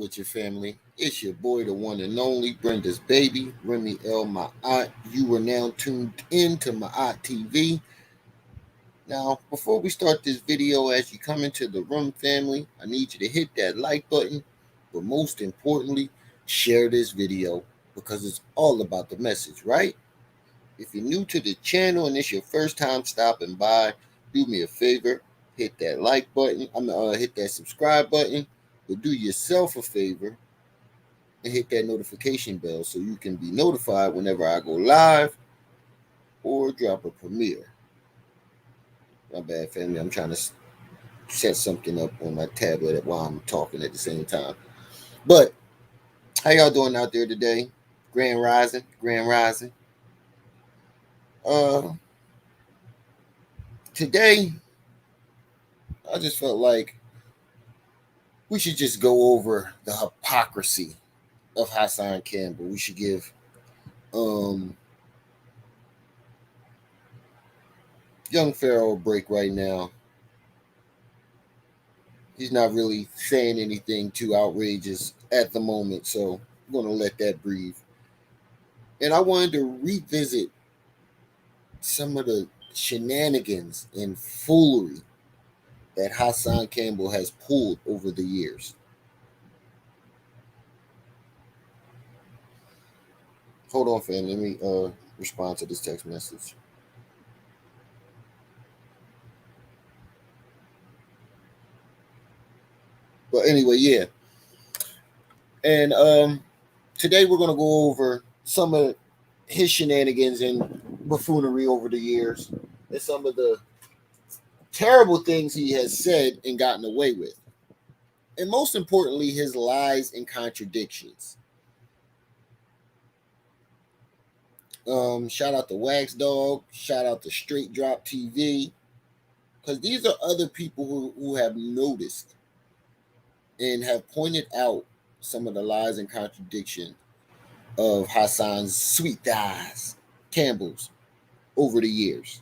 with your family? It's your boy, the one and only Brenda's baby, Remy L. My aunt. You are now tuned in to my aunt TV. Now, before we start this video, as you come into the room, family, I need you to hit that like button, but most importantly, share this video because it's all about the message, right? If you're new to the channel and it's your first time stopping by, do me a favor, hit that like button. Hit that subscribe button, but do yourself a favor and hit that notification bell so you can be notified whenever I go live or drop a premiere. My bad, family. I'm trying to set something up on my tablet while I'm talking at the same time. But how y'all doing out there today? Grand Rising, Grand Rising. Uh, Today I just felt like we should just go over the hypocrisy of Hassan Campbell. We should give young Pharaoh a break right now. He's not really saying anything too outrageous at the moment, so I'm going to let that breathe. And I wanted to revisit some of the shenanigans and foolery that Hassan Campbell has pulled over the years. Hold on, fam. Let me respond to this text message. But anyway, yeah. And today we're going to go over some of his shenanigans and buffoonery over the years and some of the terrible things he has said and gotten away with. And most importantly, his lies and contradictions. Shout out to Dawg. Shout out to Straight Drop TV. Because these are other people who have noticed and have pointed out some of the lies and contradictions of Hassan's sweet thighs, Campbell's, over the years.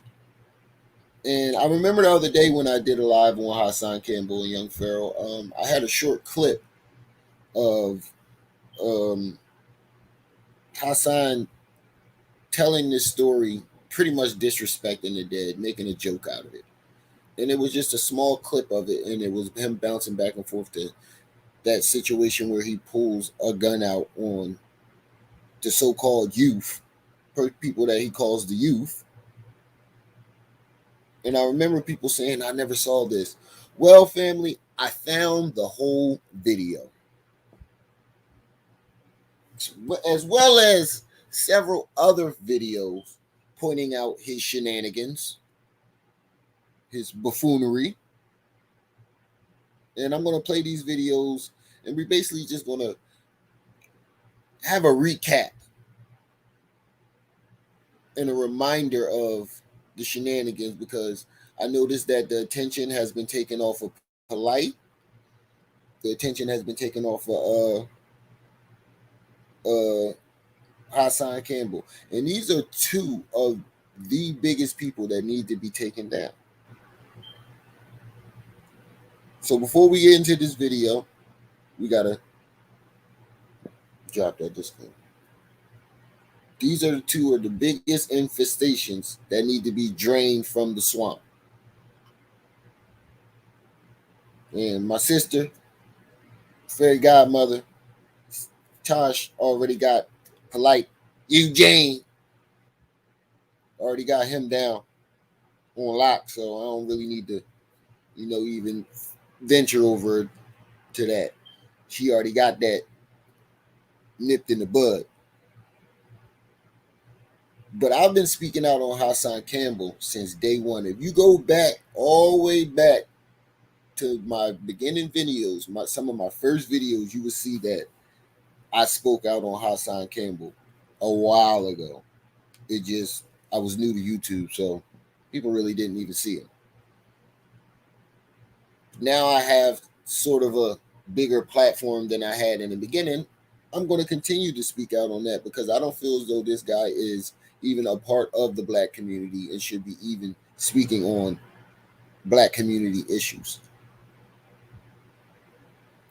And I remember the other day when I did a live on Hassan Campbell and Young Pharaoh, I had a short clip of Hassan telling this story, pretty much disrespecting the dead, making a joke out of it. And it was just a small clip of it, and it was him bouncing back and forth to that situation where he pulls a gun out on the so-called youth, people that he calls the youth. And I remember people saying, I never saw this. Well, family, I found the whole video, as well as several other videos pointing out his shenanigans, his buffoonery. And I'm going to play these videos, and we're basically just going to have a recap and a reminder of the shenanigans, because I noticed that the attention has been taken off of Polite. The attention has been taken off of Hassan Campbell. And these are two of the biggest people that need to be taken down. So before we get into this video, we got to drop that disclaimer. These are the two of the biggest infestations that need to be drained from the swamp. And my sister, fairy godmother, Tosh, already got Polite. Eugene already got him down on lock, so I don't really need to, even venture over to that. She already got that nipped in the bud. But I've been speaking out on Hassan Campbell since day one. If you go back, all the way back to my beginning videos, some of my first videos, you will see that I spoke out on Hassan Campbell a while ago. I was new to YouTube, so people really didn't even see him. Now I have sort of a bigger platform than I had in the beginning. I'm going to continue to speak out on that because I don't feel as though this guy is even a part of the Black community and should be even speaking on Black community issues.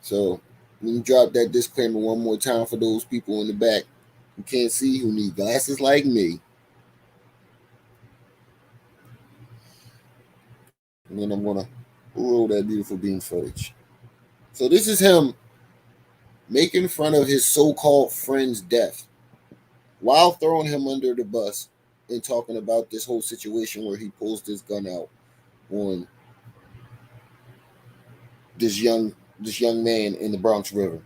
So Let me drop that disclaimer one more time for those people in the back who can't see, who need glasses like me. And then I'm gonna roll that beautiful bean footage. So this is him making fun of his so-called friend's death while throwing him under the bus and talking about this whole situation where he pulls this gun out on this young man in the Bronx River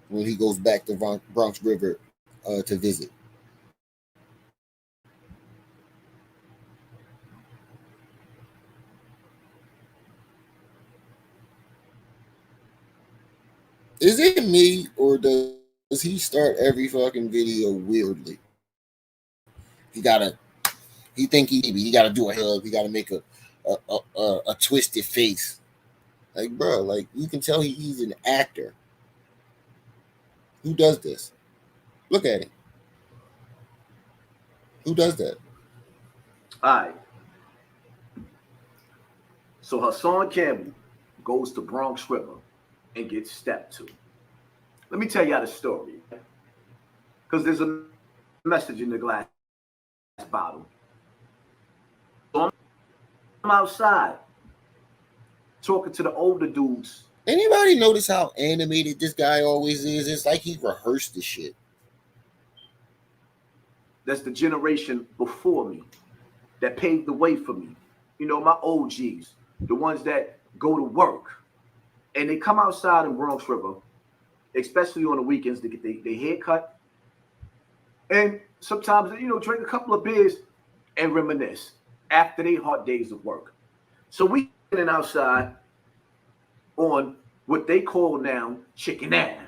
when he goes back to Bronx River to visit. Is it me or does he start every fucking video weirdly? He think he gotta do a hug. He gotta make a twisted face. Like, bro, like you can tell he's an actor. Who does this? Look at him. Who does that? All right. So Hassan Campbell goes to Bronx River and gets stepped to. Let me tell y'all the story, because there's a message in the glass bottle. So I'm outside talking to the older dudes. Anybody notice how animated this guy always is? It's like he rehearsed the shit. That's the generation before me that paved the way for me. You know, my OGs, the ones that go to work, and they come outside in Bronx River, especially on the weekends, to get their hair cut. And sometimes, you know, drink a couple of beers and reminisce after their hard days of work. So we getting outside on what they call now Chicken Ave.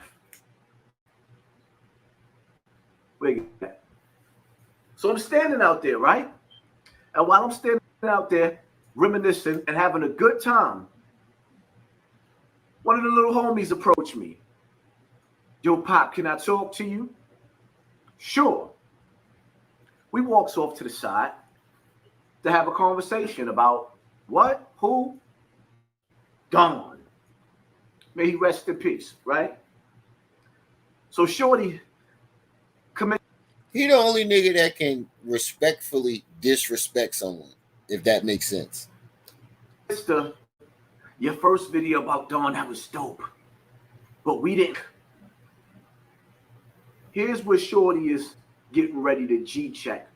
So I'm standing out there, right? And while I'm standing out there reminiscing and having a good time, one of the little homies approached me. Yo, Pop, can I talk to you? Sure. We walks off to the side to have a conversation about what? Who? Dawg. May he rest in peace, right? So Shorty commit. He the only nigga that can respectfully disrespect someone, if that makes sense. Mister, your first video about Dawg, that was dope. But we didn't. Here's where Shorty is getting ready to G-check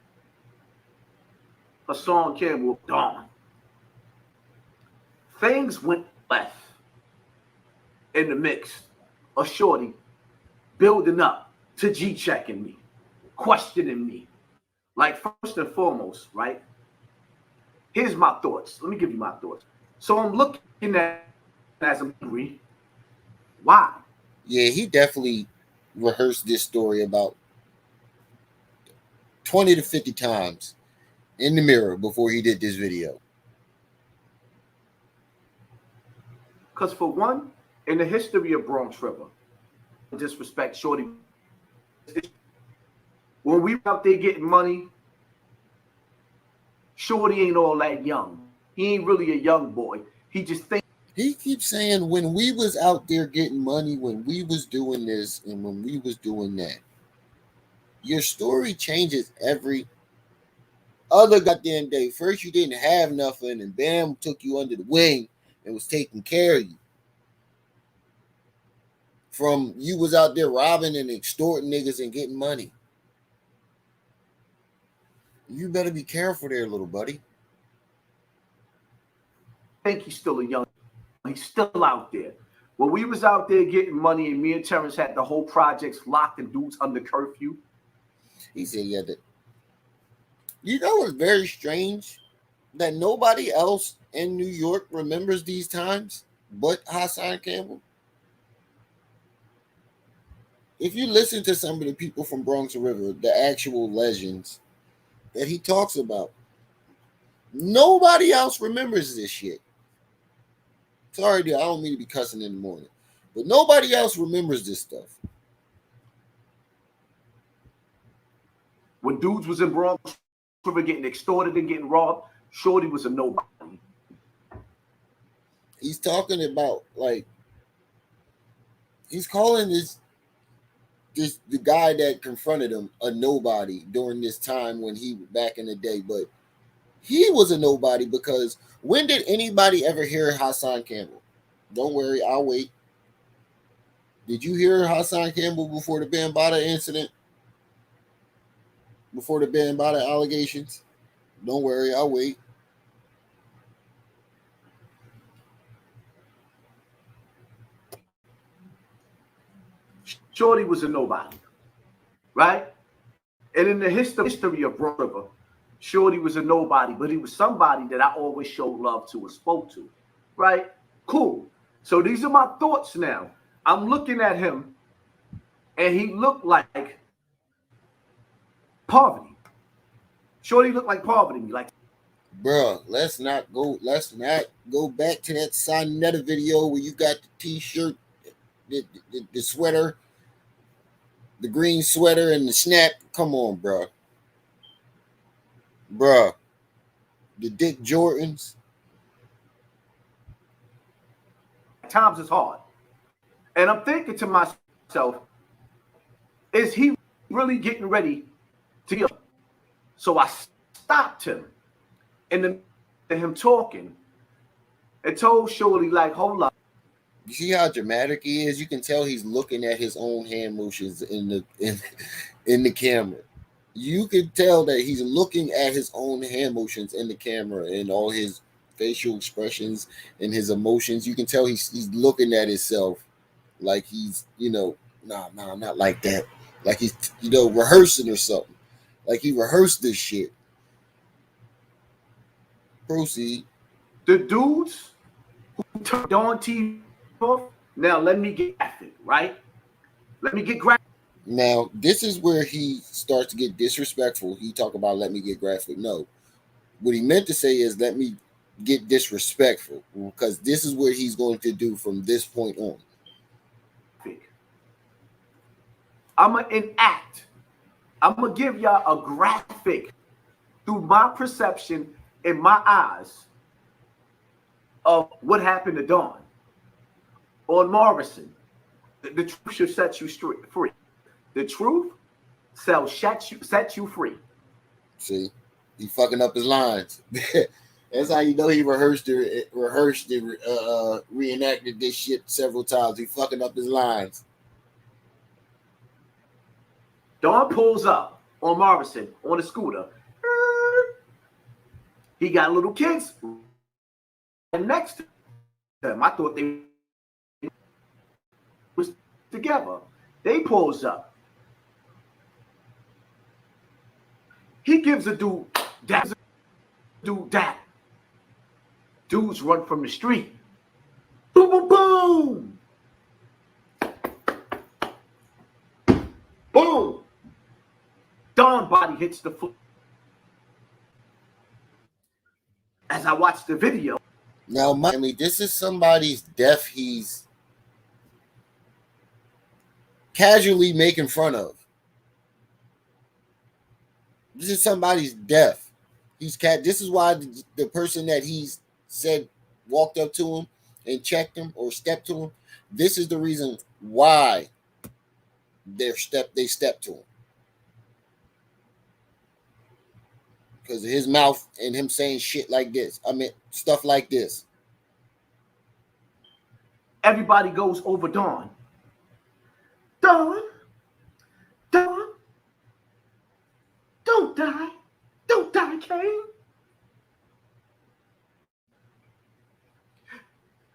Hassan Campbell, Dawg. Things went left in the mix of Shorty building up to G-checking me, questioning me. Like, first and foremost, right? Here's my thoughts. Let me give you my thoughts. So I'm looking at as I'm angry. Why? Yeah, he definitely rehearsed this story about 20 to 50 times in the mirror before he did this video. Because for one, in the history of Bronx River, disrespect Shorty. When we out there getting money, Shorty ain't all that young. He ain't really a young boy. He just thinks. He keeps saying when we was out there getting money, when we was doing this and when we was doing that. Your story changes every other goddamn day. First you didn't have nothing and bam, took you under the wing and was taking care of you. From you was out there robbing and extorting niggas and getting money. You better be careful there, little buddy. I think he's still a young. He's still out there. When we was out there getting money and me and Terrence had the whole projects locked and dudes under curfew. He said, yeah, that. You know what's very strange? That nobody else in New York remembers these times but Hassan Campbell. If you listen to some of the people from Bronx River, the actual legends that he talks about, nobody else remembers this shit. Sorry, dude, I don't mean to be cussing in the morning, but nobody else remembers this stuff. When dudes was in Bronx River getting extorted and getting robbed, Shorty was a nobody. He's talking about like He's calling this the guy that confronted him a nobody during this time when he back in the day, but he was a nobody because when did anybody ever hear Hassan Campbell? Don't worry, I'll wait. Did you hear Hassan Campbell before the Bambaataa incident? Before the Bambaataa allegations? Don't worry, I'll wait. Shorty was a nobody, right? And in the history of Bronx River, Shorty was a nobody, but he was somebody that I always showed love to and spoke to, right? Cool. So these are my thoughts now. I'm looking at him, and he looked like poverty. Shorty looked like poverty to me. Like, bruh, let's not go back to that Sonetta video where you got the t-shirt, the sweater, the green sweater and the snap. Come on, bruh. Bruh. The Dick Jordans. times is hard. And I'm thinking to myself, is he really getting ready to kill? So I stopped him and him talking and told Shorty, like, hold up. You see how dramatic he is? You can tell he's looking at his own hand motions in the camera. You can tell that he's looking at his own hand motions in the camera and all his facial expressions and his emotions. You can tell he's looking at himself like he's, nah, not like that. Like he's, rehearsing or something. Like he rehearsed this shit. Proceed. The dudes who turned on TV off, now let me get graphic, right? Let me get graphic. Now, this is where he starts to get disrespectful. He talk about let me get graphic. No. What he meant to say is let me get disrespectful, because this is what he's going to do from this point on. I'm going to enact. I'm going to give y'all a graphic through my perception in my eyes of what happened to Dawn on Morrison. The truth should set you free. The truth shall set you free. See, he fucking up his lines. That's how you know he reenacted this shit several times. He fucking up his lines. Dawn pulls up on Morrison on a scooter. He got little kids next to him. I thought they was together. They pulls up. He gives a dude that. Dudes run from the street. Boom, boom, boom. Boom. Dawn body hits the floor. As I watch the video. Now, this is somebody's death he's casually making fun of. This is somebody's death. This is why the person that he's said walked up to him and checked him or stepped to him. This is the reason why they stepped to him. Because of his mouth and him saying shit like this. I mean, stuff like this. Everybody goes over Dawn. Dawn, don't die. Don't die, Kane.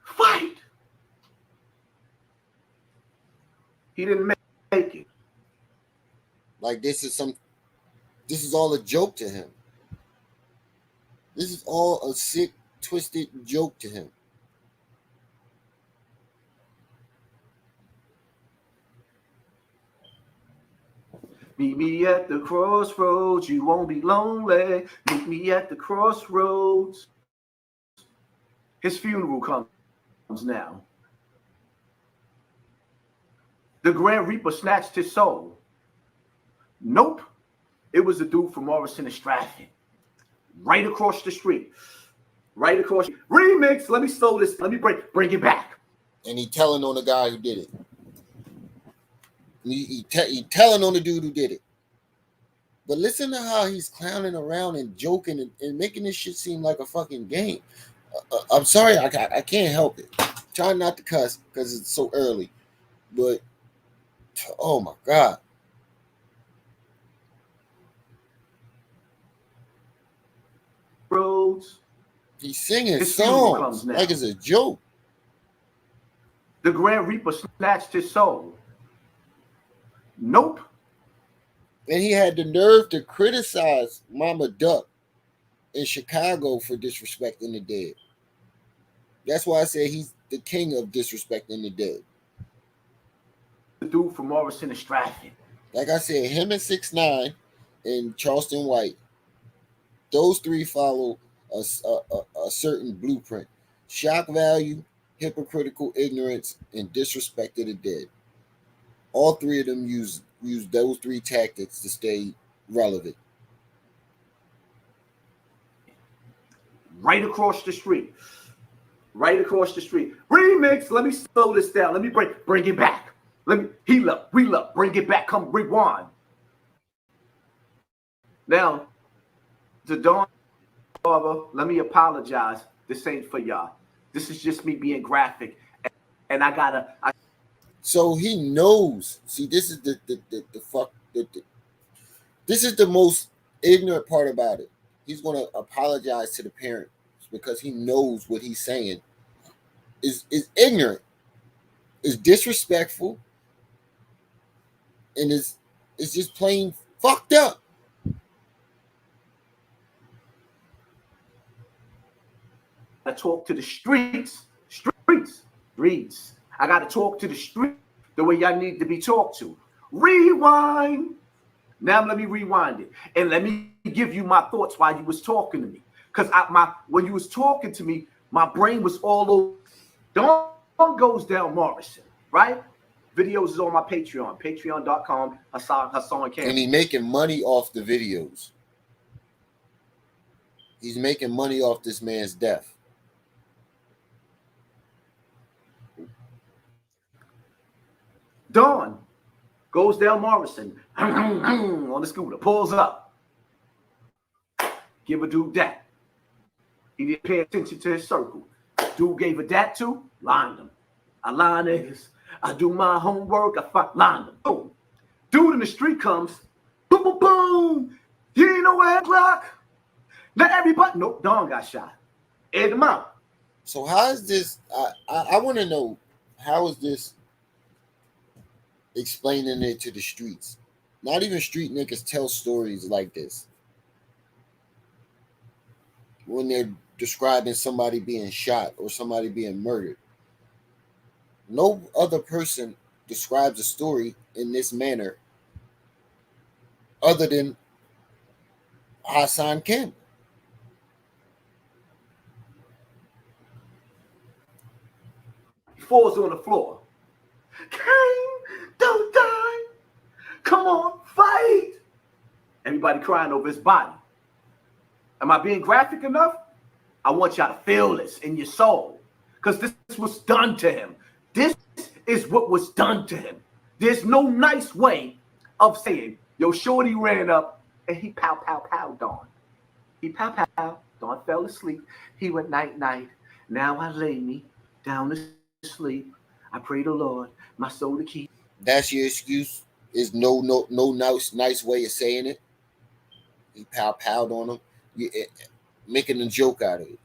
Fight. He didn't make it. Like this is all a joke to him. This is all a sick, twisted joke to him. Meet me at the crossroads, you won't be lonely. Meet me at the crossroads. His funeral comes now. The Grand Reaper snatched his soul. Nope. It was a dude from Morrison and Stratford. Right across the street. Right across. Remix. Let me slow this. Let me bring it back. And he telling on the guy who did it. He telling on the dude who did it. But listen to how he's clowning around and joking and making this shit seem like a fucking game. I'm sorry, I can't help it. Try not to cuss because it's so early. But, oh my God. Roads. He's singing His funeral comes songs now. like it's a joke. The Grand Reaper snatched his soul. Nope. And he had the nerve to criticize Mama Duck in Chicago for disrespecting the dead. That's why I say he's the king of disrespecting the dead. The dude from Morrison and Stratford. Like I said, him and 6ix9ine and Charleston White, those three follow a certain blueprint: shock value, hypocritical ignorance, and disrespect of the dead. All three of them use those three tactics to stay relevant. Right across the street. Right across the street. Remix. Let me slow this down. Let me bring it back. Let me heal up, wheel up, bring it back. Come rewind. Now, to Dawn, let me apologize. This ain't for y'all. This is just me being graphic, and I gotta. So he knows. See, this is this is the most ignorant part about it. He's going to apologize to the parents because he knows what he's saying is ignorant, is disrespectful, and is just plain fucked up. I talk to the streets. I got to talk to the street the way y'all need to be talked to. Rewind. Now let me rewind it and let me give you my thoughts while you was talking to me. Because when you was talking to me, my brain was all over. Dawn goes down Morrison, right? Videos is on my Patreon, patreon.com, Hassan Campbell. And he's making money off the videos. He's making money off this man's death. Dawn goes down Morrison on the scooter, pulls up. Give a dude that. He didn't pay attention to his circle. Dude gave a that to, lined him. I line niggas. I do my homework. I lined him. Boom. Dude in the street comes. Boom, boom, boom. You ain't no 8 o'clock. Not everybody. Nope, Dawn got shot. Aired him out. So how is this? I want to know, how is this explaining it to the streets? Not even street niggas tell stories like this. When they're describing somebody being shot or somebody being murdered. No other person describes a story in this manner other than Hassan Campbell. He falls on the floor. Cain, don't die. Come on, fight. Everybody crying over his body. Am I being graphic enough? I want y'all to feel this in your soul. Because this was done to him. This is what was done to him. There's no nice way of saying, yo, shorty ran up and he pow, pow, pow, Dawn. He pow, pow, Dawn fell asleep. He went night, night. Now I lay me down to sleep. I pray the Lord, my soul to keep. That's your excuse? Is no nice way of saying it? He pow-powed on him. Making a joke out of it.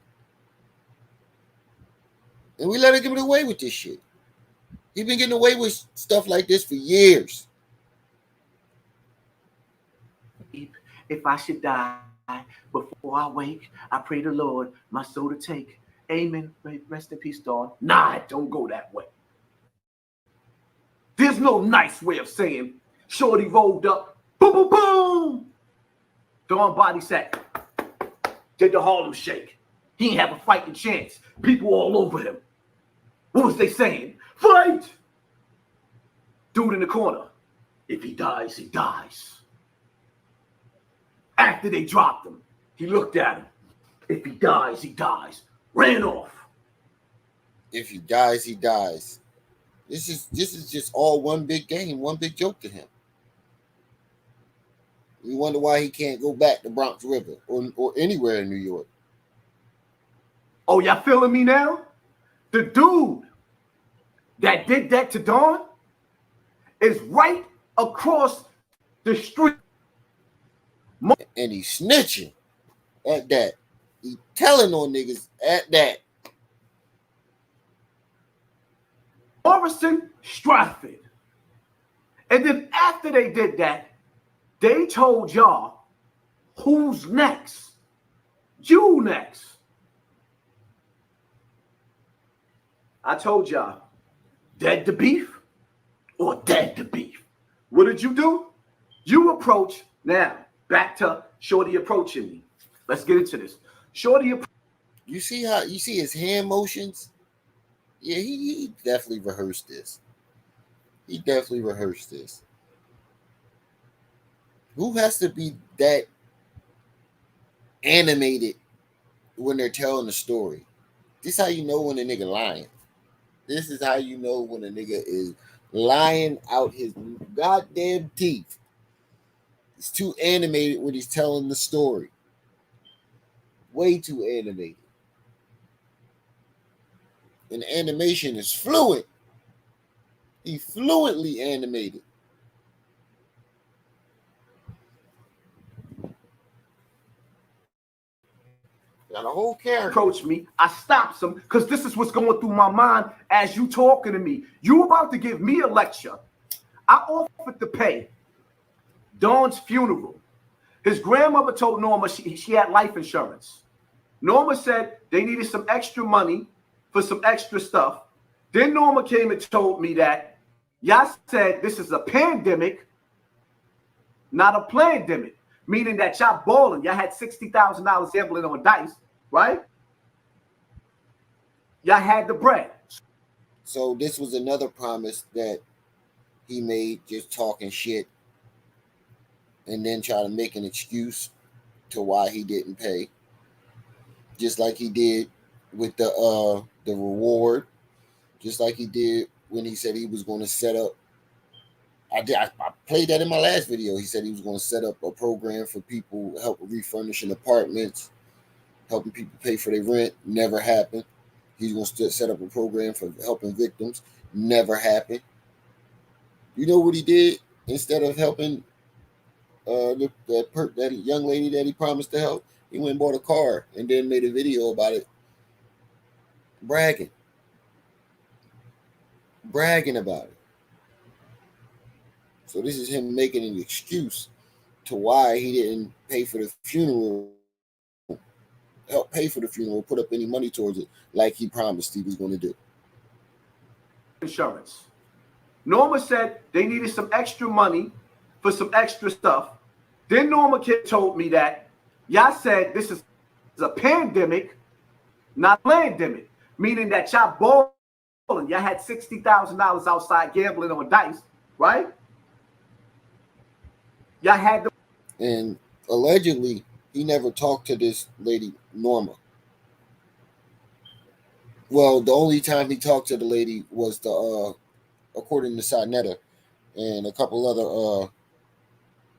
And we let him get away with this shit. He's been getting away with stuff like this for years. If I should die before I wake, I pray the Lord my soul to take. Amen. Rest in peace, Dawn. Nah, don't go that way. There's no nice way of saying shorty rolled up. Boom, boom, boom. Dawn body sack. Did the Harlem Shake. He ain't have a fighting chance. People all over him. What was they saying? Fight! Dude in the corner. If he dies, he dies. After they dropped him, he looked at him. If he dies, he dies. Ran off. If he dies, he dies. This is just all one big game, one big joke to him. You wonder why he can't go back to Bronx River or anywhere in New York. Oh, y'all feeling me now? The dude that did that to Dawn is right across the street. And he's snitching at that. He telling on niggas at that. Morrison Stratford. And then after they did that, they told y'all, who's next? You next. I told y'all, dead to beef or dead to beef. What did you do? You approach, now back to Shorty approaching me. Let's get into this. Shorty, you see his hand motions? Yeah, he definitely rehearsed this. He definitely rehearsed this. Who has to be that animated when they're telling the story? This is how you know when a nigga lying. This is how you know when a nigga is lying out his goddamn teeth. It's too animated when he's telling the story. Way too animated. And animation is fluent. He fluently animated. Got a whole character. Approached me. I stopped him because this is what's going through my mind as you talking to me. You about to give me a lecture. I offered to pay Dawn's funeral. His grandmother told Norma she had life insurance. Norma said they needed some extra money for some extra stuff. Then Norma came and told me that y'all said this is a pandemic, not a plandemic, meaning that y'all balling. Y'all had $60,000 gambling on dice, right? Y'all had the bread. So this was another promise that he made, just talking shit, and then try to make an excuse to why he didn't pay. Just like he did with the reward, just like he did when he said he was going to set up. I played that in my last video. He said he was going to set up a program for people, help refurnishing apartments, helping people pay for their rent. Never happened. He's going to set up a program for helping victims. Never happened. You know what he did? Instead of helping that young lady that he promised to help, he went and bought a car and then made a video about it, bragging about it. So this is him making an excuse to why he didn't pay for the funeral, help pay for the funeral, put up any money towards it like he promised he was going to do. Insurance. Norma said they needed some extra money for some extra stuff. Then Norma told me that y'all said this is a pandemic, not a plandemic, meaning that y'all balling. Y'all had $60,000 outside gambling on dice, right? Y'all had the. And allegedly, he never talked to this lady, Norma. Well, the only time he talked to the lady was according to Sinetta and a couple other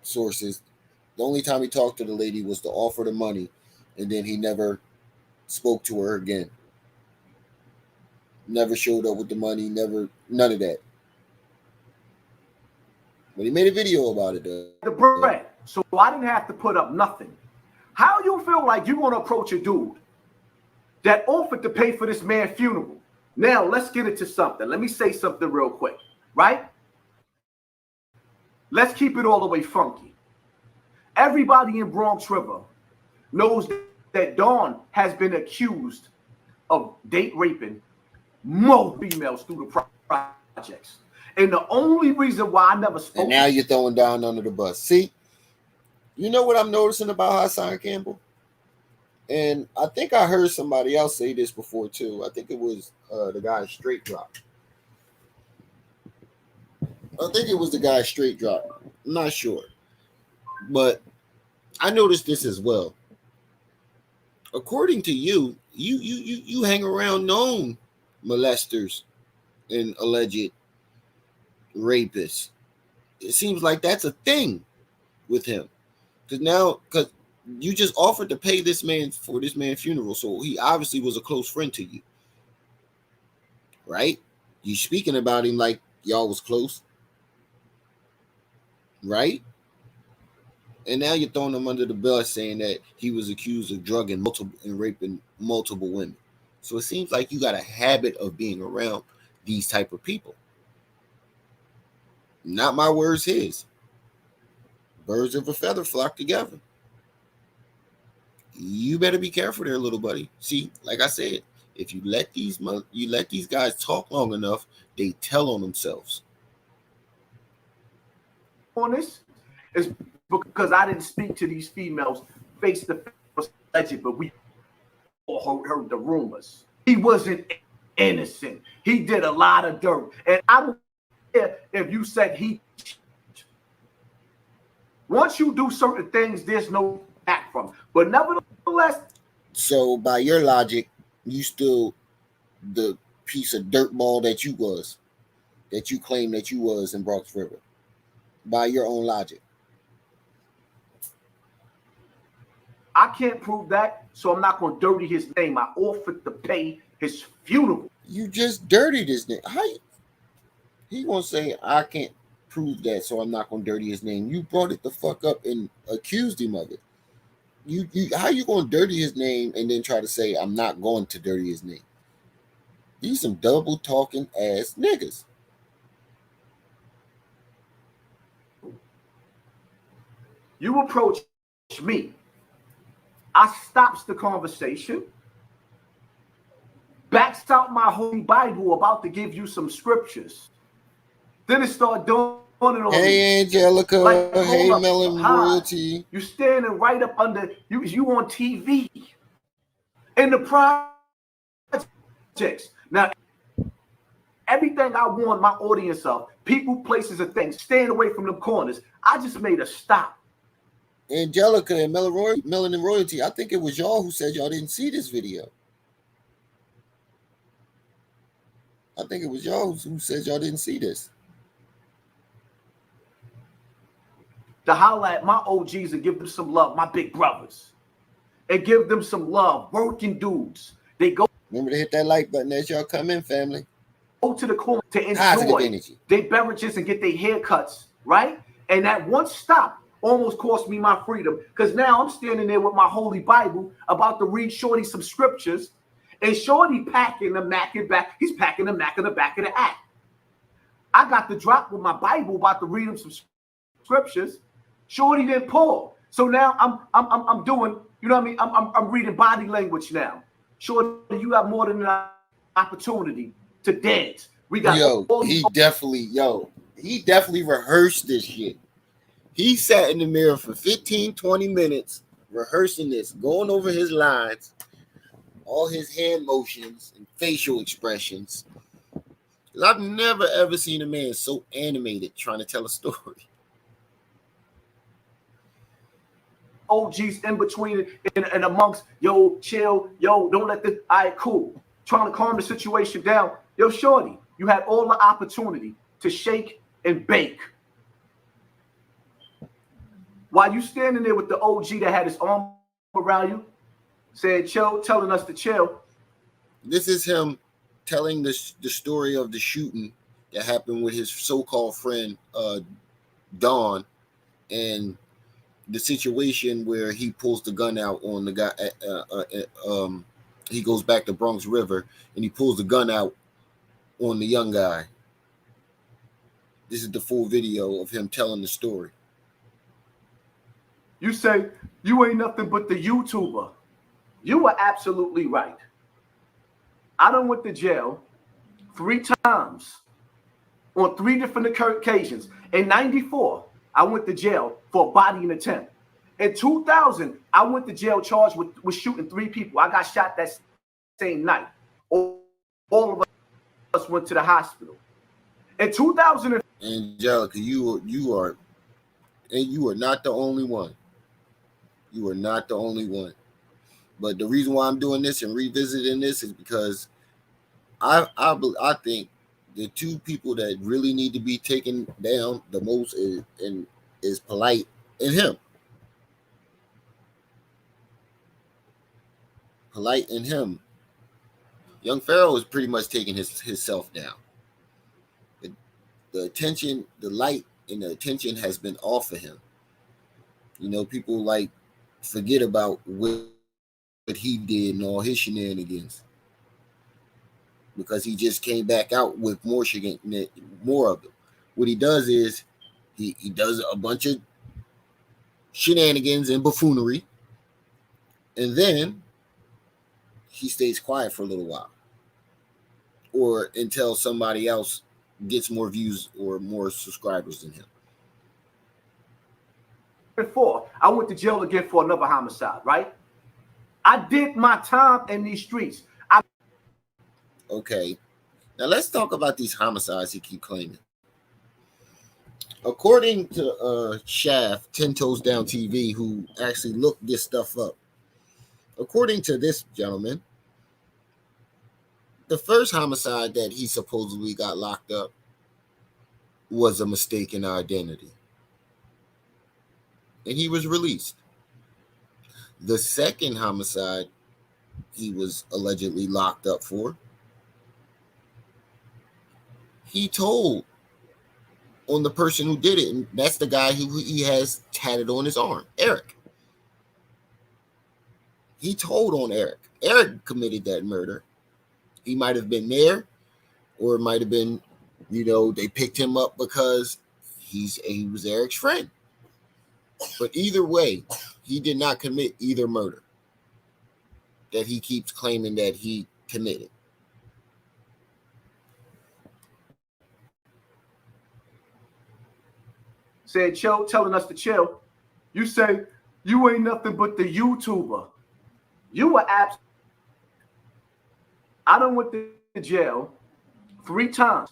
sources, the only time he talked to the lady was to offer the money, and then he never spoke to her again. Never showed up with the money, none of that. But he made a video about it, though. The bread. So I didn't have to put up nothing. How you feel like you're going to approach a dude that offered to pay for this man's funeral? Now, let's get into something. Let me say something real quick, right? Let's keep it all the way funky. Everybody in Bronx River knows that Dawn has been accused of date raping more females through the projects. And the only reason why I never spoke. And now you're throwing down under the bus. See, you know what I'm noticing about Hassan Campbell? And I think I heard somebody else say this before too. I think it was the guy Straight Drop. I'm not sure. But I noticed this as well. According to you hang around known molesters and alleged rapist. It seems like that's a thing with him. Because you just offered to pay this man for this man's funeral, so he obviously was a close friend to you, right? You speaking about him like y'all was close, right? And now you're throwing him under the bus, saying that he was accused of drugging multiple and raping multiple women. So it seems like you got a habit of being around these type of people. Not my words, his. Birds of a feather flock together. You better be careful there, little buddy. See, like I said, if you let these guys talk long enough, they tell on themselves. On this is because I didn't speak to these females face to face, but we all heard the rumors. He wasn't innocent. He did a lot of dirt, and I don't care if you said he. Once you do certain things, there's no back from. But nevertheless, so by your logic, you still the piece of dirtball that you was, that you claim that you was in Bronx River. By your own logic. I can't prove that, so I'm not going to dirty his name. I offered to pay his funeral. You just dirtied his name. How he gonna say I can't prove that, so I'm not gonna dirty his name? You brought it the fuck up and accused him of it. You how you gonna dirty his name and then try to say I'm not going to dirty his name? These some double talking ass niggas. You approach me. I stops the conversation, backs out my holy Bible, about to give you some scriptures. Then it start doing it on me. Hey Angelica, like, hey Melon Royalty. You standing right up under you on TV in the projects. Now, everything I warn my audience of, people, places, and things, staying away from the corners. I just made a stop. Angelica and Melon and Royalty, I think it was y'all who said y'all didn't see this video. I think it was y'all who said y'all didn't see this. To holler at my OGs and give them some love, my big brothers. And give them some love, working dudes. They go. Remember to hit that like button as y'all come in, family. Go to the corner to enjoy their beverages and get their haircuts, right? And that one stop almost cost me my freedom, because now I'm standing there with my holy Bible about to read Shorty some scriptures, and Shorty packing the Mac in back. He's packing the Mac in the back of the act. I got the drop with my Bible about to read him some scriptures. Shorty didn't pull, so now I'm doing. You know what I mean? I'm reading body language now. Shorty, you have more than an opportunity to dance. We got he definitely rehearsed this shit. He sat in the mirror for 15, 20 minutes rehearsing this, going over his lines, all his hand motions and facial expressions. I've never, ever seen a man so animated trying to tell a story. OGs in between and amongst, yo, chill, yo, don't let this, all right, cool. Trying to calm the situation down. Yo, Shorty, you had all the opportunity to shake and bake. While you standing there with the OG that had his arm around you, saying chill, telling us to chill. This is him telling the story of the shooting that happened with his so-called friend, Dawn, and the situation where he pulls the gun out on the guy. He goes back to Bronx River and he pulls the gun out on the young guy. This is the full video of him telling the story. You say you ain't nothing but the YouTuber. You were absolutely right. I done went to jail 3 times on 3 different occasions. In 94, I went to jail for a bodying attempt. In 2000, I went to jail charged with shooting 3 people. I got shot that same night. All of us went to the hospital. In 2000, Angelica, you are not the only one. You are not the only one. But the reason why I'm doing this and revisiting this is because I think the two people that really need to be taken down the most is Polite and him. Polite and him. Young Pharaoh is pretty much taking his self down. The attention, the light and the attention has been off of him. You know, people like forget about what he did and all his shenanigans because he just came back out with more of them. What he does is he does a bunch of shenanigans and buffoonery, and then he stays quiet for a little while, or until somebody else gets more views or more subscribers than him. Before I went to jail again for another homicide, right? I did my time in these streets. Okay, now let's talk about these homicides he keep claiming. According to Shaft, 10 Toes Down TV, who actually looked this stuff up, according to this gentleman, the first homicide that he supposedly got locked up was a mistaken identity, and he was released. The second homicide he was allegedly locked up for, he told on the person who did it, and that's the guy who he has tatted on his arm, Eric. He told on Eric. Eric committed that murder. He might have been there, or it might have been, they picked him up because he was Eric's friend. But either way, he did not commit either murder that he keeps claiming that he committed. Said chill, telling us to chill. You say you ain't nothing but the YouTuber. You were absent. I done went to jail 3 times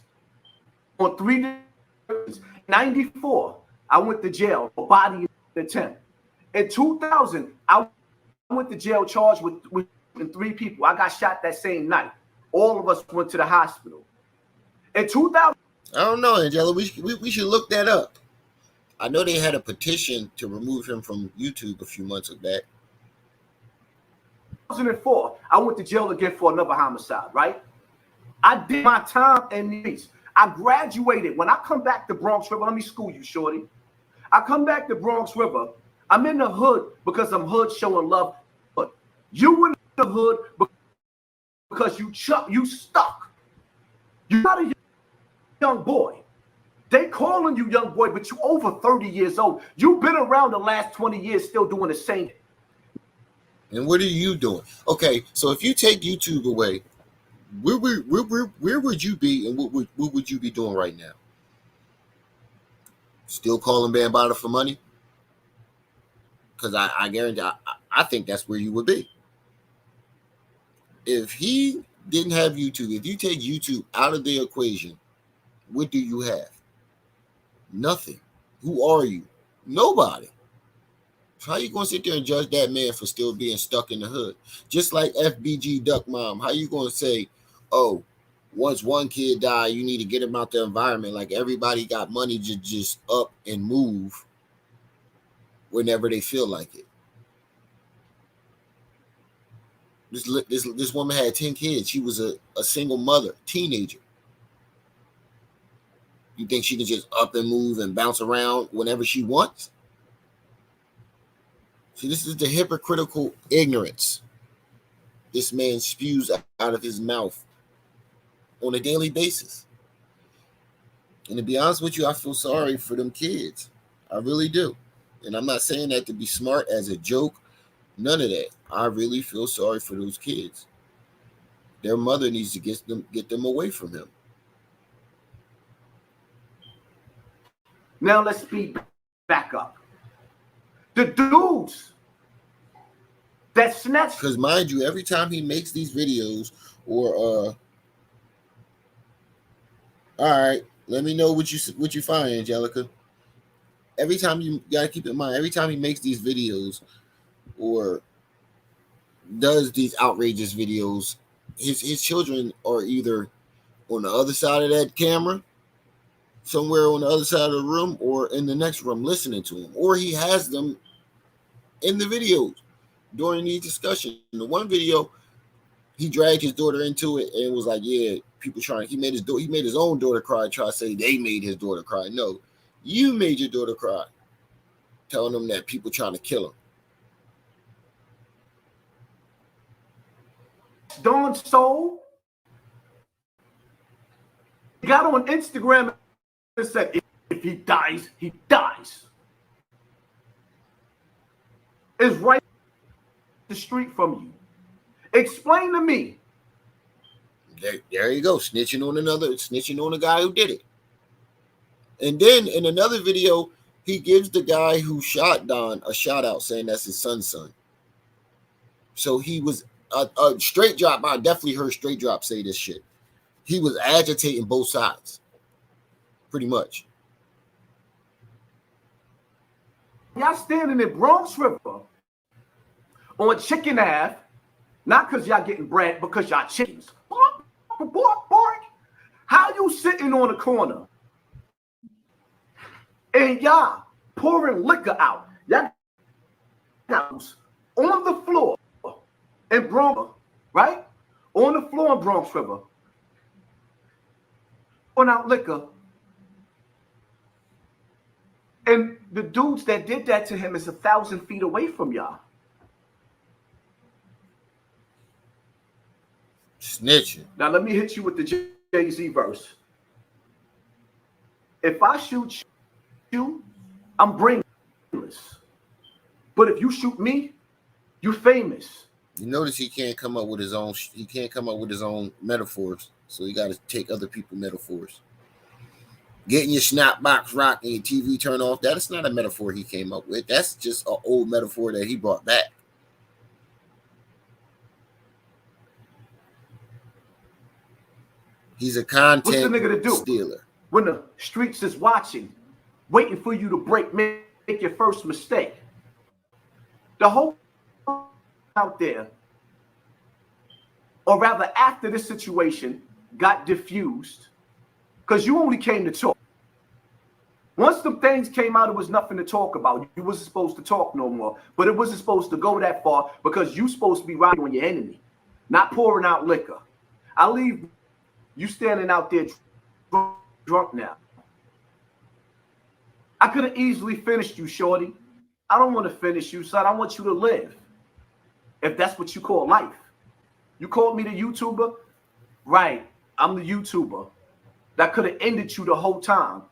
on 3 days. 94, I went to jail for body attempt. In 2000, I went to jail charged with 3 people. I got shot that same night. All of us went to the hospital. In 2000, I don't know, Angela. We should look that up. I know they had a petition to remove him from YouTube a few months back. 2004, I went to jail again for another homicide, right? I did my time in these. I graduated. When I come back to Bronx River, let me school you, shorty. I come back to Bronx River. I'm in the hood because I'm hood showing love. But you in the hood because you stuck. You're not a young boy. They calling you young boy, but you over 30 years old. You've been around the last 20 years still doing the same. And what are you doing? Okay, so if you take YouTube away, where would you be, and what would you be doing right now? Still calling Bambaataa for money? Because I guarantee, I think that's where you would be. If he didn't have YouTube, if you take YouTube out of the equation, what do you have? Nothing. Who are you? Nobody. How you gonna sit there and judge that man for still being stuck in the hood? Just like FBG Duck Mom, how you gonna say, oh, once one kid die, you need to get him out the environment? Like everybody got money to just up and move whenever they feel like it. This woman had 10 kids. She was a single mother, teenager. You think she can just up and move and bounce around whenever she wants? See, this is the hypocritical ignorance this man spews out of his mouth on a daily basis. And to be honest with you, I feel sorry for them kids. I really do. And I'm not saying that to be smart as a joke. None of that. I really feel sorry for those kids. Their mother needs to get them away from him. Now let's speed back up. The dudes that snatch. Because mind you, every time he makes these videos, or all right, let me know what you find, Angelica. Every time, you gotta keep in mind, every time he makes these videos or does these outrageous videos, his children are either on the other side of that camera, somewhere on the other side of the room, or in the next room listening to him, or he has them in the videos during these discussions. In the one video, he dragged his daughter into it and was like, "Yeah, people trying." He made his own daughter cry. Try to say they made his daughter cry. No, you made your daughter cry, telling them that people trying to kill him. Dawn Soul got on Instagram and said, if he dies, he dies. It's right the street from you. Explain to me. There you go, snitching on a guy who did it. And then in another video, he gives the guy who shot Don a shout out, saying that's his son's son. So he was a straight drop. I definitely heard straight drop say this shit. He was agitating both sides, pretty much. Y'all standing in Bronx River on Chicken Ave, not because y'all getting bread, because y'all chickens. How you sitting on the corner and y'all pouring liquor out? Y'all on the floor in Bronx, right? On the floor in Bronx River, pouring out liquor. And the dudes that did that to him is 1,000 feet away from y'all. Snitching. Now let me hit you with the Jay-Z verse. If I shoot you, I'm brainless. But if you shoot me, you famous. You notice he can't come up with his own. He can't come up with his own metaphors. So you got to take other people's metaphors. Getting your snap box rock and your TV turned off. That's not a metaphor he came up with. That's just an old metaphor that he brought back. He's a content What's the nigga to do stealer. when the streets is watching, waiting for you to make your first mistake? The whole out there, or rather after this situation got diffused, because you only came to talk. Once the things came out, it was nothing to talk about. You wasn't supposed to talk no more, but it wasn't supposed to go that far because you supposed to be riding on your enemy, not pouring out liquor. I leave you standing out there drunk now. I could have easily finished you, shorty. I don't want to finish you, son. I want you to live. If that's what you call life. You called me the YouTuber? Right. I'm the YouTuber. That could have ended you the whole time.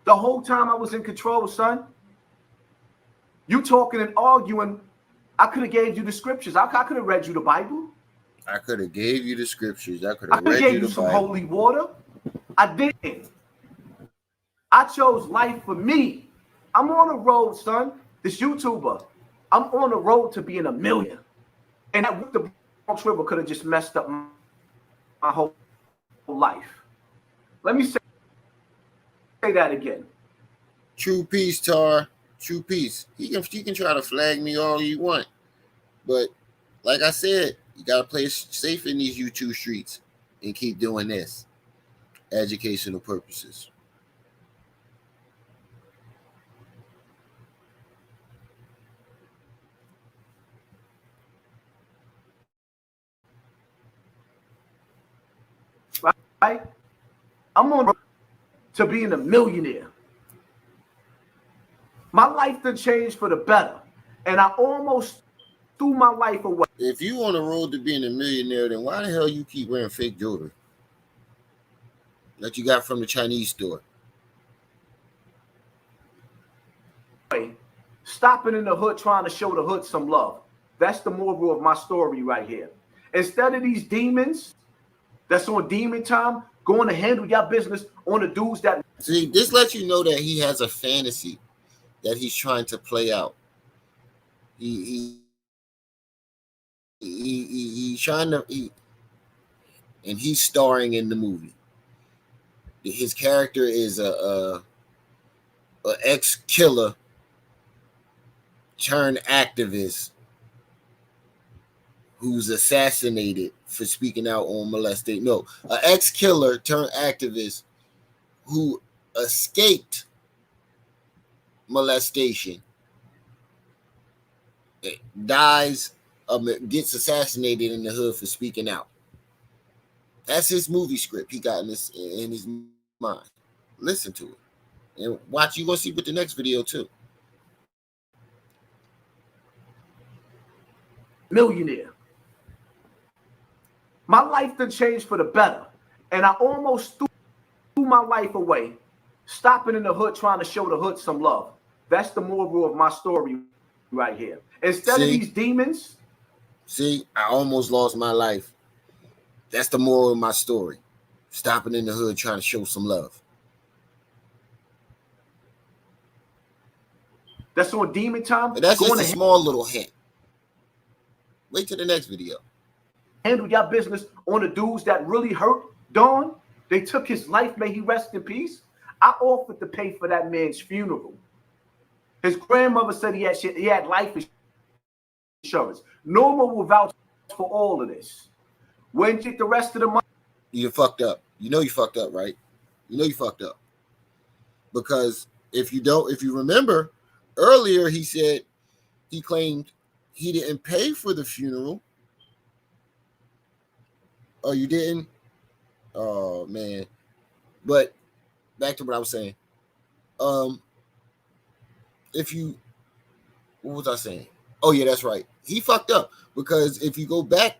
The whole time I was in control, son. You talking and arguing. I could have gave you the scriptures. I could have read you the Bible. I could have gave you the scriptures. I could I have could have read gave you you the some Bible. holy water. I didn't. I chose life for me. I'm on the road, son. This YouTuber. I'm on the road to being a millionaire. And that with the Bronx River could have just messed up my whole life. Let me say that again. True peace, Tar. True peace. You can try to flag me all you want, but like I said, you gotta play safe in these YouTube streets and keep doing this. Educational purposes. Right? I'm on to being a millionaire. My life done changed for the better. And I almost threw my life away. If you on the road to being a millionaire, then why the hell you keep wearing fake jewelry that you got from the Chinese store? Stopping in the hood trying to show the hood some love. That's the moral of my story right here. Instead of these demons that's on demon time going to handle your business on the dudes that... See, this lets you know that he has a fantasy that he's trying to play out. He's trying to, and he's starring in the movie. His character is a ex-killer turned activist who's assassinated for speaking out on molestation. No, an ex-killer turned activist who escaped molestation dies, gets assassinated in the hood for speaking out. That's his movie script he got in his mind. Listen to it and watch. You gonna see with the next video too. Millionaire. My life done changed for the better, and I almost threw my life away, stopping in the hood trying to show the hood some love. That's the moral of my story right here. Instead of these demons. See, I almost lost my life. That's the moral of my story. Stopping in the hood trying to show some love. That's on demon time. But that's just a small little hint. Wait till the next video. Handle your business on the dudes that really hurt Dawg. They took his life. May he rest in peace. I offered to pay for that man's funeral. His grandmother said he had life insurance. Norma will vouch for all of this. When you get the rest of the money, you fucked up. You know you fucked up, right? You know you fucked up. Because if you remember, earlier he said he claimed he didn't pay for the funeral. Oh, you didn't? Oh man. But back to what I was saying. What was I saying? Oh yeah, that's right. He fucked up because if you go back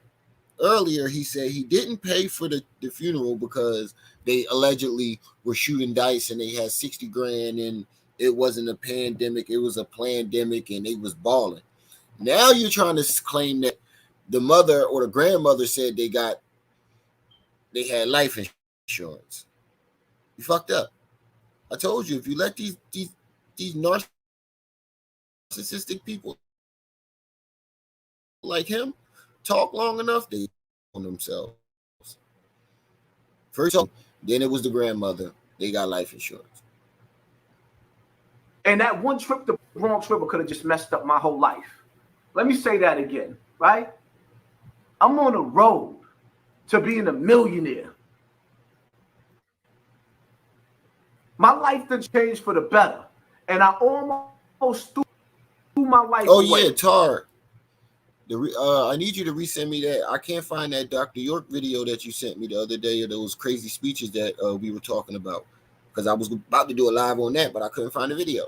earlier, he said he didn't pay for the funeral because they allegedly were shooting dice and they had 60 grand and it wasn't a pandemic, it was a plandemic and they was balling. Now you're trying to claim that the mother or the grandmother said they had life insurance. You fucked up. I told you, if you let these narcissistic people like him talk long enough, they on themselves. First, then it was the grandmother. They got life insurance. And that one trip to Bronx River could have just messed up my whole life. Let me say that again, right? I'm on a road to being a millionaire. My life done changed for the better, and I almost threw my life away. Oh yeah, Tar. I need you to resend me that. I can't find that Dr. York video that you sent me the other day of those crazy speeches that we were talking about, because I was about to do a live on that, but I couldn't find the video.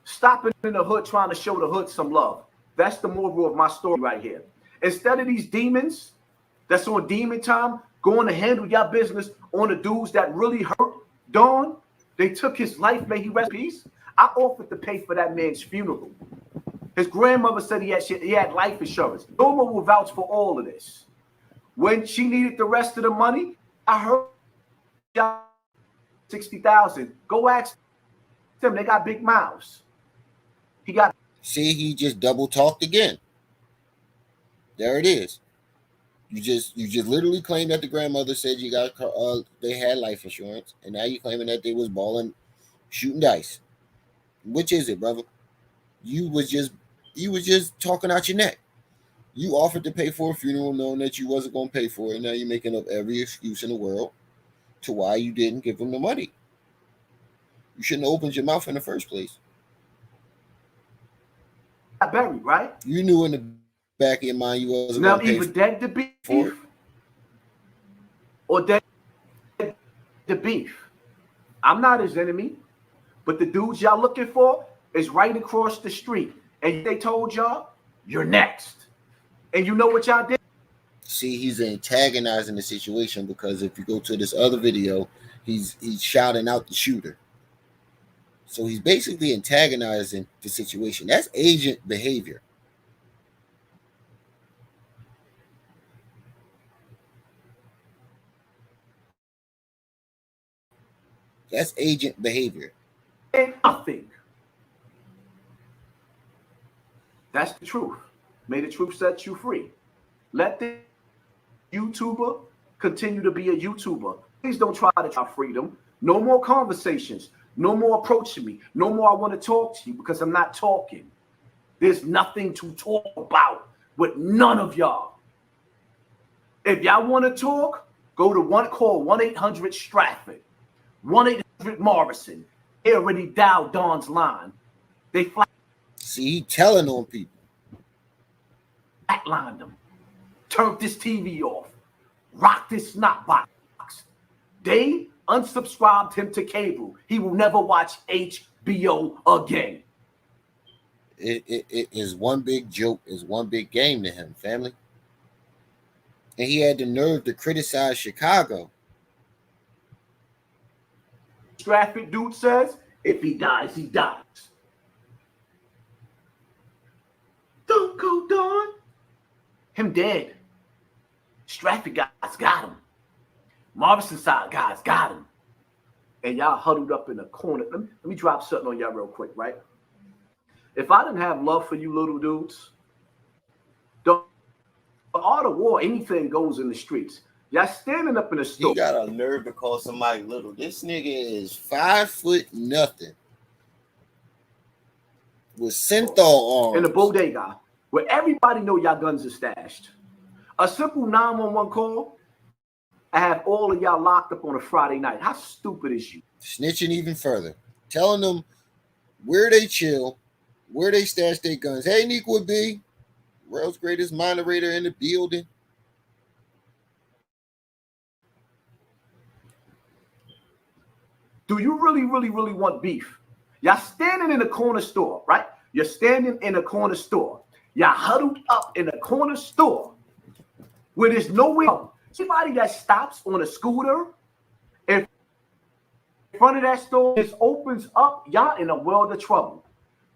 Stopping in the hood trying to show the hood some love. That's the moral of my story right here. Instead of these demons that's on demon time going to handle your business on the dudes that really hurt Dawg, they took his life. May he rest in peace. I offered to pay for that man's funeral. His grandmother said he had life insurance. Norma will vouch for all of this. When she needed the rest of the money, I heard $60,000. Go ask them. They got big mouths. See, he just double talked again. There it is. You just literally claimed that the grandmother said they had life insurance, and now you're claiming that they was balling, shooting dice. Which is it, brother? You was just talking out your neck. You offered to pay for a funeral knowing that you wasn't going to pay for it. Now you're making up every excuse in the world to why you didn't give them the money. You shouldn't have opened your mouth in the first place. Buried, right? You knew in the back of your mind you wasn't going to pay for it. Now either dead to beef or dead to beef. I'm not his enemy, but the dudes y'all looking for is right across the street. And they told y'all, you're next. And you know what y'all did? See, he's antagonizing the situation, because if you go to this other video, he's shouting out the shooter. So he's basically antagonizing the situation. That's agent behavior. That's agent behavior. And nothing. That's the truth. May the truth set you free. Let the YouTuber continue to be a YouTuber. Please don't try to try freedom. No more conversations. No more approaching me. No more I want to talk to you because I'm not talking. There's nothing to talk about with none of y'all. If y'all want to talk, go to call 1-800-Stratford, 1-800-Morrison. They already dialed Dawn's line. They See, he telling on people. flatlined them. Turned this TV off. Rocked this snot box. They unsubscribed him to cable. He will never watch HBO again. It is one big joke. It's one big game to him, family. And he had the nerve to criticize Chicago. Stratford dude says, if he dies, he dies. Don't go, Dawn. Him dead. Stratford guys got him. Morrison side guys got him. And y'all huddled up in a corner. Let me drop something on y'all real quick, right? If I didn't have love for you little dudes, the art of war, anything goes in the streets. Y'all standing up in the store. He got a nerve to call somebody little. This nigga is 5'0" with synthol arms. In the bodega, where everybody know y'all guns are stashed. A simple 911 call, I have all of y'all locked up on a Friday night. How stupid is you? Snitching even further. Telling them where they chill, where they stash their guns. Hey, Neek would be world's greatest moderator in the building. Do you really, really, really want beef? Y'all standing in a corner store, right? You're standing in a corner store. Y'all huddled up in a corner store where there's nowhere. Somebody that stops on a scooter in front of that store just opens up, y'all in a world of trouble.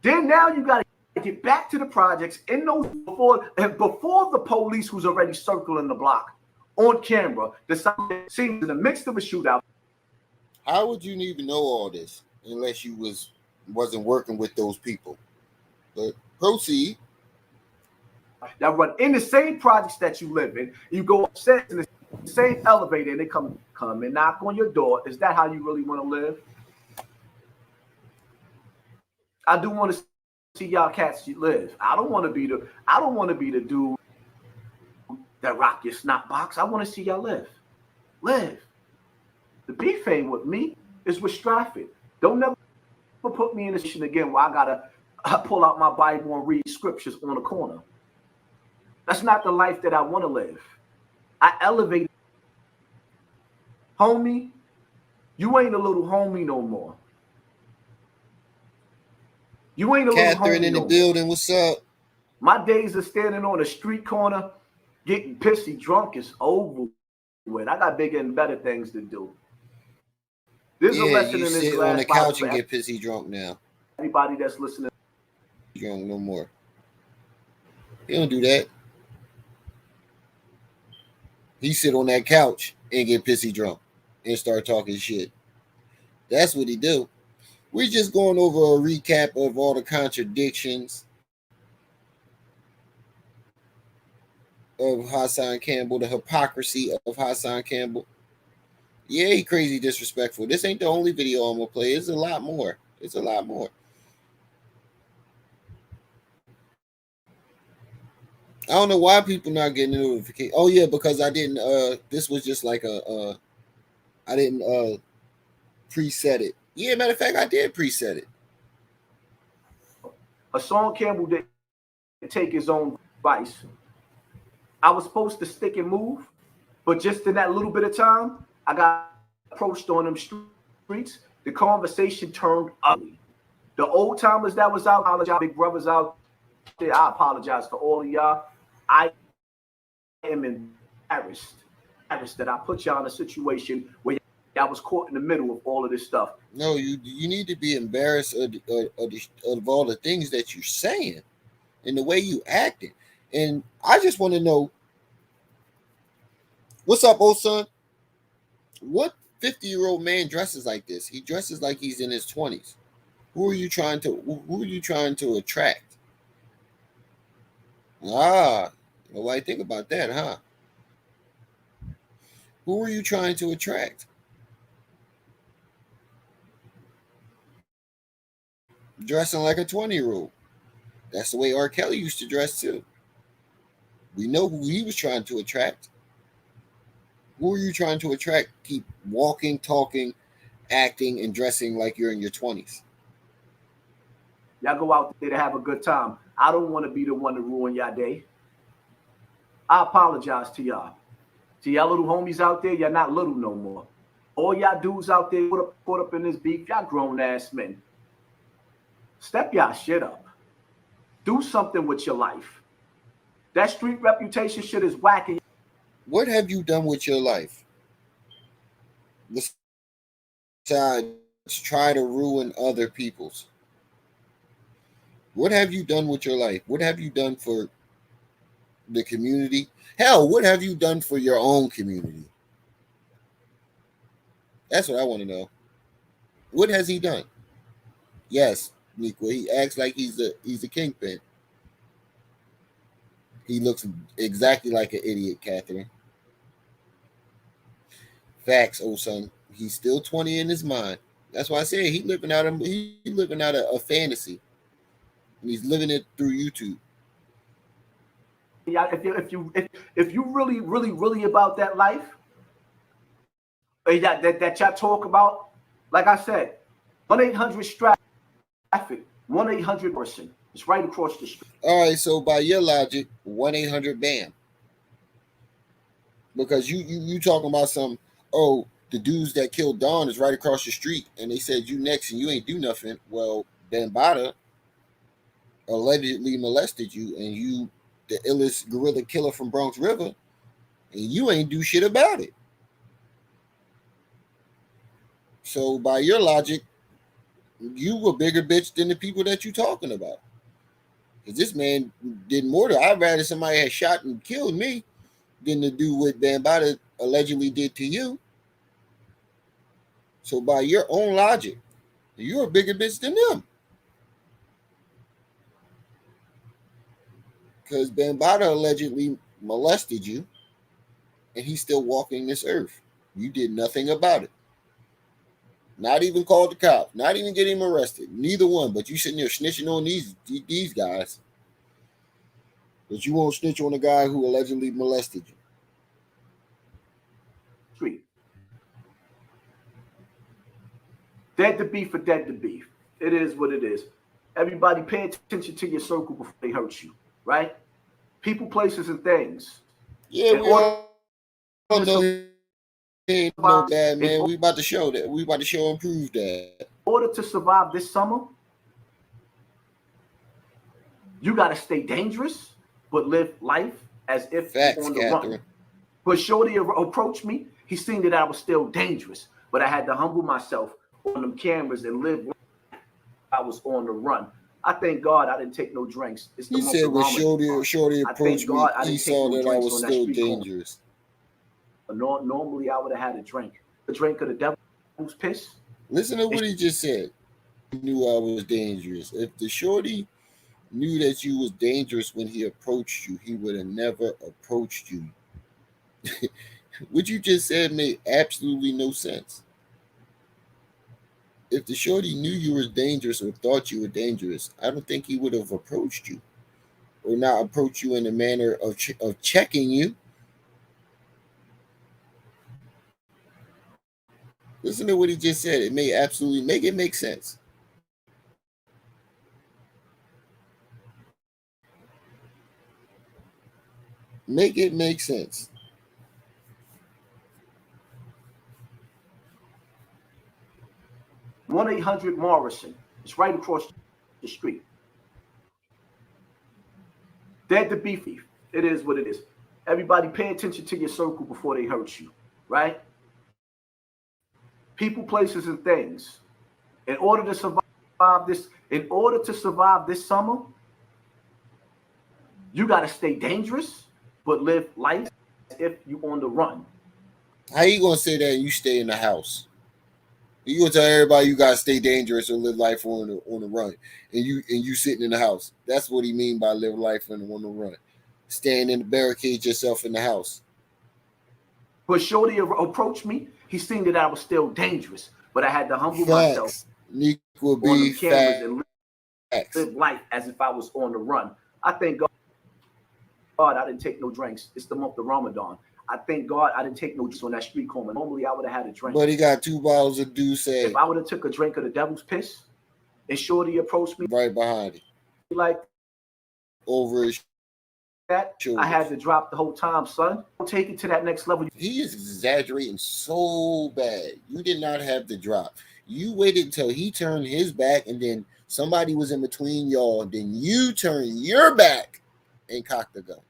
Then now you got to get back to the projects in those before the police who's already circling the block on camera decided seems in the midst of a shootout. How would you even know all this unless you wasn't working with those people? But proceed. That run in the same projects that you live in. You go upstairs in the same elevator and they come and knock on your door. Is that how you really want to live? I do want to see y'all cats live. I don't want to be the dude that rock your snot box. I want to see y'all live. Live. The beef ain't with me. It's with Stratford. Don't never put me in a position again where I gotta pull out my Bible and read scriptures on the corner. That's not the life that I want to live. I elevated. Homie, you ain't a little homie no more. You ain't a Catherine little homie in the no building. more. What's up? My days of standing on a street corner, getting pissy drunk is over with. I got bigger and better things to do. There's a lesson you in this sit glass on the couch and get pissy drunk now. Everybody that's listening. Drunk no more. He don't do that. He sit on that couch and get pissy drunk and start talking shit. That's what he do. We're just going over a recap of all the contradictions of Hassan Campbell, the hypocrisy of Hassan Campbell. Yeah, he crazy disrespectful. This ain't the only video I'm gonna play. It's a lot more. It's a lot more. I don't know why people not getting a notification. Oh yeah, because I didn't. This was just like I didn't preset it. Yeah, matter of fact, I did preset it. Hassan Campbell didn't take his own advice. I was supposed to stick and move, but just in that little bit of time, I got approached on them streets. The conversation turned ugly. The old timers that was out, big brothers out there, I apologize to all of y'all. I am embarrassed that I put y'all in a situation where y'all was caught in the middle of all of this stuff. No, you need to be embarrassed of all the things that you're saying and the way you acting. And I just want to know, what's up, old son? What 50-year-old man dresses like this? He dresses like he's in his 20s. Who are you trying to attract? Nobody think about that, huh? Who are you trying to attract? dressing like a 20-year-old. That's the way R. Kelly used to dress too. We know who he was trying to attract. Who are you trying to attract? Keep walking, talking, acting, and dressing like you're in your 20s. Y'all go out there to have a good time. I don't want to be the one to ruin y'all day. I apologize to y'all. To y'all little homies out there, y'all not little no more. All y'all dudes out there caught up in this beef, y'all grown ass men. Step y'all shit up. Do something with your life. That street reputation shit is whacking. What have you done with your life besides try to ruin other people's? What have you done with your life? What have you done for the community? Hell, what have you done for your own community? That's what I want to know. What has he done? Yes, Nico, he acts like he's a kingpin. He looks exactly like an idiot, Catherine. Facts, old son. He's still 20 in his mind. That's why I said he living out a fantasy. And he's living it through YouTube. Yeah, if you really about that life that y'all talk about, like I said, 1-800 traffic, 1-800 person. It's right across the street. All right, so by your logic, 1-800 BAM. Because you talking about some, oh, the dudes that killed Dawn is right across the street, and they said you next and you ain't do nothing. Well, Bambaataa allegedly molested you, and you the illest gorilla killer from Bronx River, and you ain't do shit about it. So by your logic, you a bigger bitch than the people that you talking about. Because this man did more to. I'd rather somebody had shot and killed me than to do what Bambaataa allegedly did to you. So by your own logic, you're a bigger bitch than them. Because Bambaataa allegedly molested you, and he's still walking this earth. You did nothing about it. Not even called the cops. Not even get him arrested. Neither one. But you sitting there snitching on these guys. But you won't snitch on the guy who allegedly molested you. Street. Dead to beef for dead to beef. It is what it is. Everybody pay attention to your circle before they hurt you, right? People, places, and things. Yeah, we all know he ain't no bad man. We about to show that. We about to show and prove that. In order to survive this summer, you got to stay dangerous, but live life as if you're on the run. But Shorty approached me. He seen that I was still dangerous, but I had to humble myself on them cameras and live like I was on the run. I thank God I didn't take no drinks. It's the he said when Shorty approached me, he saw that I was still dangerous. Normally, I would have had a drink. A drink of the devil's piss. Listen to what he just said. He knew I was dangerous. If the Shorty knew that you was dangerous when he approached you, he would have never approached you. What you just said made absolutely no sense. If the Shorty knew you were dangerous or thought you were dangerous, I don't think he would have approached you or not approach you in a manner of checking you. Listen to what he just said. It may absolutely make sense. Make it make sense. One 1-800 Morrison. It's right across the street. Dead to beef. It is what it is. Everybody pay attention to your circle before they hurt you, right? People, places, and things. In order to survive this summer, you got to stay dangerous, but live life as if you're on the run. How you gonna say that and you stay in the house? You gonna tell everybody you gotta stay dangerous or live life on the run, and you sitting in the house. That's what he mean by live life on the run. Stand in the barricade yourself in the house. But Shorty approached me. He seen that I was still dangerous, but I had to humble myself. Nick will be facts. live life as if I was on the run. I thank God I didn't take no drinks. It's the month of Ramadan. I thank God I didn't take no drinks on that street corner. Normally I would have had a drink. But he got 2 bottles of Douce If I would have took a drink of the devil's piss and Shorty approached me right behind him, like over his that, I shoulders. had to drop the whole time, son. Don't take it to that next level. He is exaggerating so bad. You did not have the drop. You waited until he turned his back and then somebody was in between y'all. Then you turned your back and cocked the gun.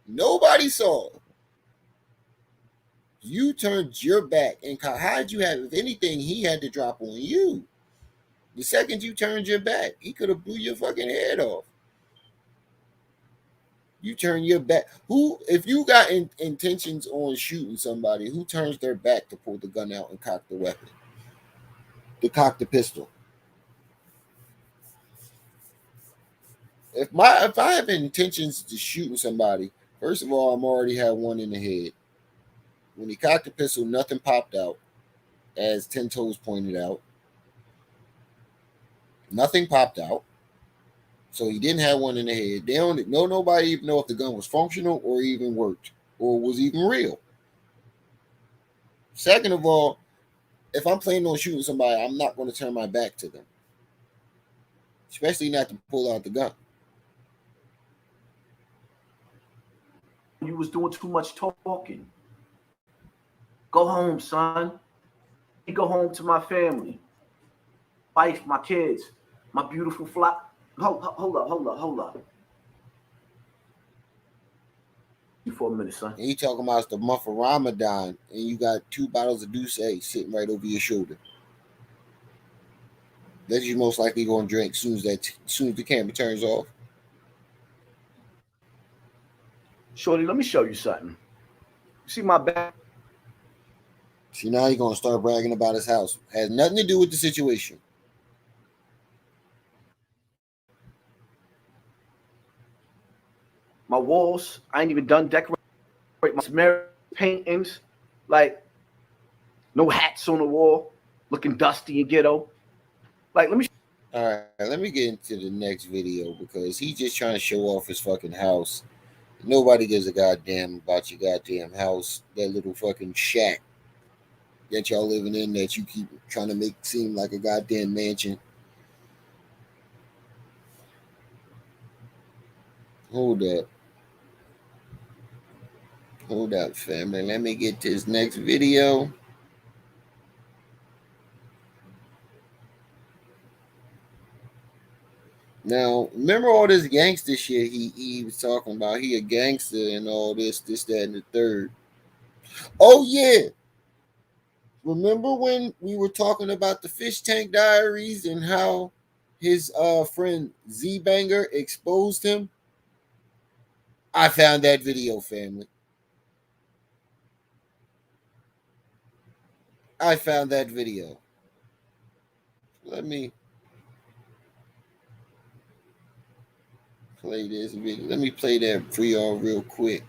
Nobody saw it. You turned your back and cocked. How'd you have, if anything, he had to drop on you. The second you turned your back, he could have blew your fucking head off. You turn your back. Who, if you got intentions on shooting somebody, who turns their back to pull the gun out and cock the weapon? To cock the pistol. If I have intentions to shooting somebody, first of all, I'm already had one in the head. When he cocked the pistol, nothing popped out, as Ten Toes pointed out. Nothing popped out. So he didn't have one in the head. They don't know, nobody even know if the gun was functional or even worked or was even real. Second of all, if I'm planning on shooting somebody, I'm not going to turn my back to them, especially not to pull out the gun. You was doing too much talking. Go home, son. Go home to my family, wife, my kids, my beautiful flock. Hold up. You for a minute, son. And he talking about it's the month of Ramadan, and you got 2 bottles of Douce sitting right over your shoulder. That you most likely gonna drink soon as the camera turns off. Shorty, let me show you something. You see my back? See, now he's gonna start bragging about his house. Has nothing to do with the situation. My walls, I ain't even done decorate my paintings. Like, no hats on the wall, looking dusty and ghetto. Like, let me. All right, let me get into the next video because he's just trying to show off his fucking house. Nobody gives a goddamn about your goddamn house. That little fucking shack that y'all living in that you keep trying to make seem like a goddamn mansion. Hold up. Hold up, family. Let me get to this next video. Now, remember all this gangster shit he was talking about? He a gangster and all this, that, and the third. Oh, yeah. Remember when we were talking about the Fish Tank Diaries and how his friend Z Banger exposed him? I found that video, family. I found that video. Let me play this video. Let me play that for y'all real quick.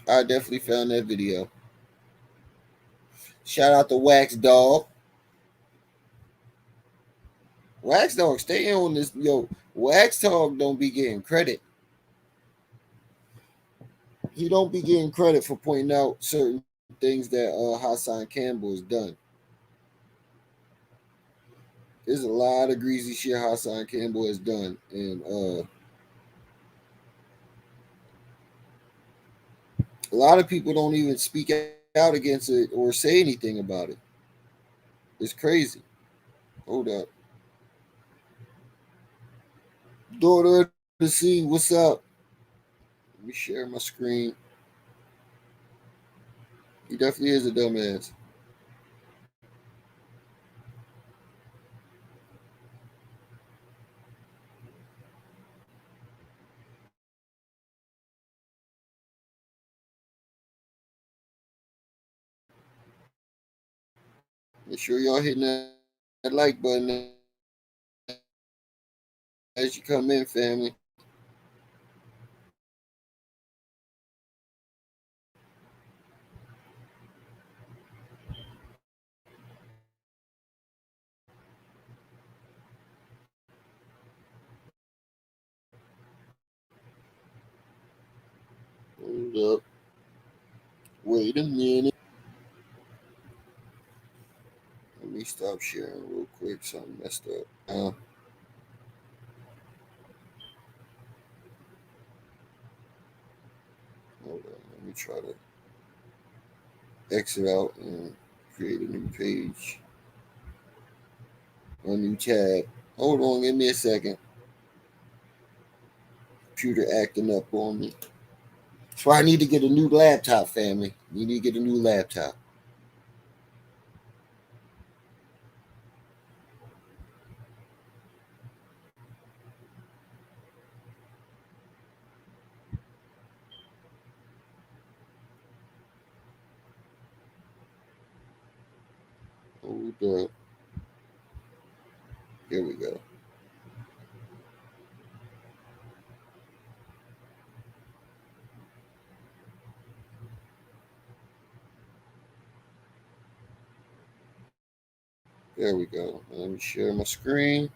I definitely found that video. Shout out to Wax Dawg. Wax Dawg, stay on this. Yo, Wax Dawg don't be getting credit. He don't be getting credit for pointing out certain things that Hassan Campbell has done. There's a lot of greasy shit Hassan Campbell has done, and a lot of people don't even speak out against it or say anything about it. It's crazy. Hold up. Daughter of the sea, what's up? Let me share my screen. He definitely is a dumbass. Make sure y'all hitting that like button as you come in, family. Hold up. Wait a minute. Let me stop sharing real quick. Something messed up. Hold on. Let me try to exit out and create a new page. A new tab. Hold on. Give me a second. Computer acting up on me. So I need to get a new laptop, family. You need to get a new laptop. Hold up. Here we go. There we go. Let me share my screen.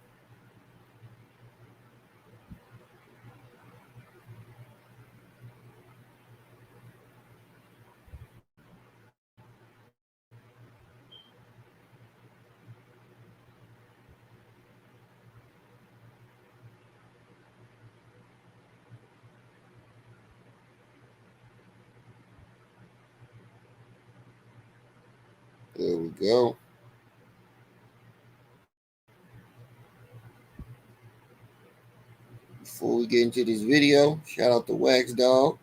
There we go. Before we get into this video, shout out to Wax Dawg.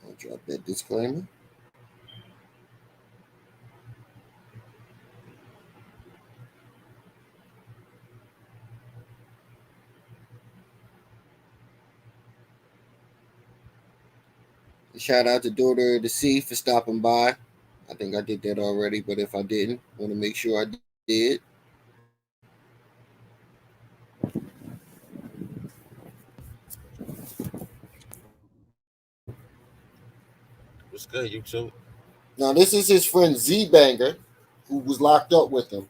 I'll drop that disclaimer. Shout out to Daughter of the Sea for stopping by. I think I did that already, but if I didn't, want to make sure I did. What's good, YouTube? Now, this is his friend Z Banger, who was locked up with him.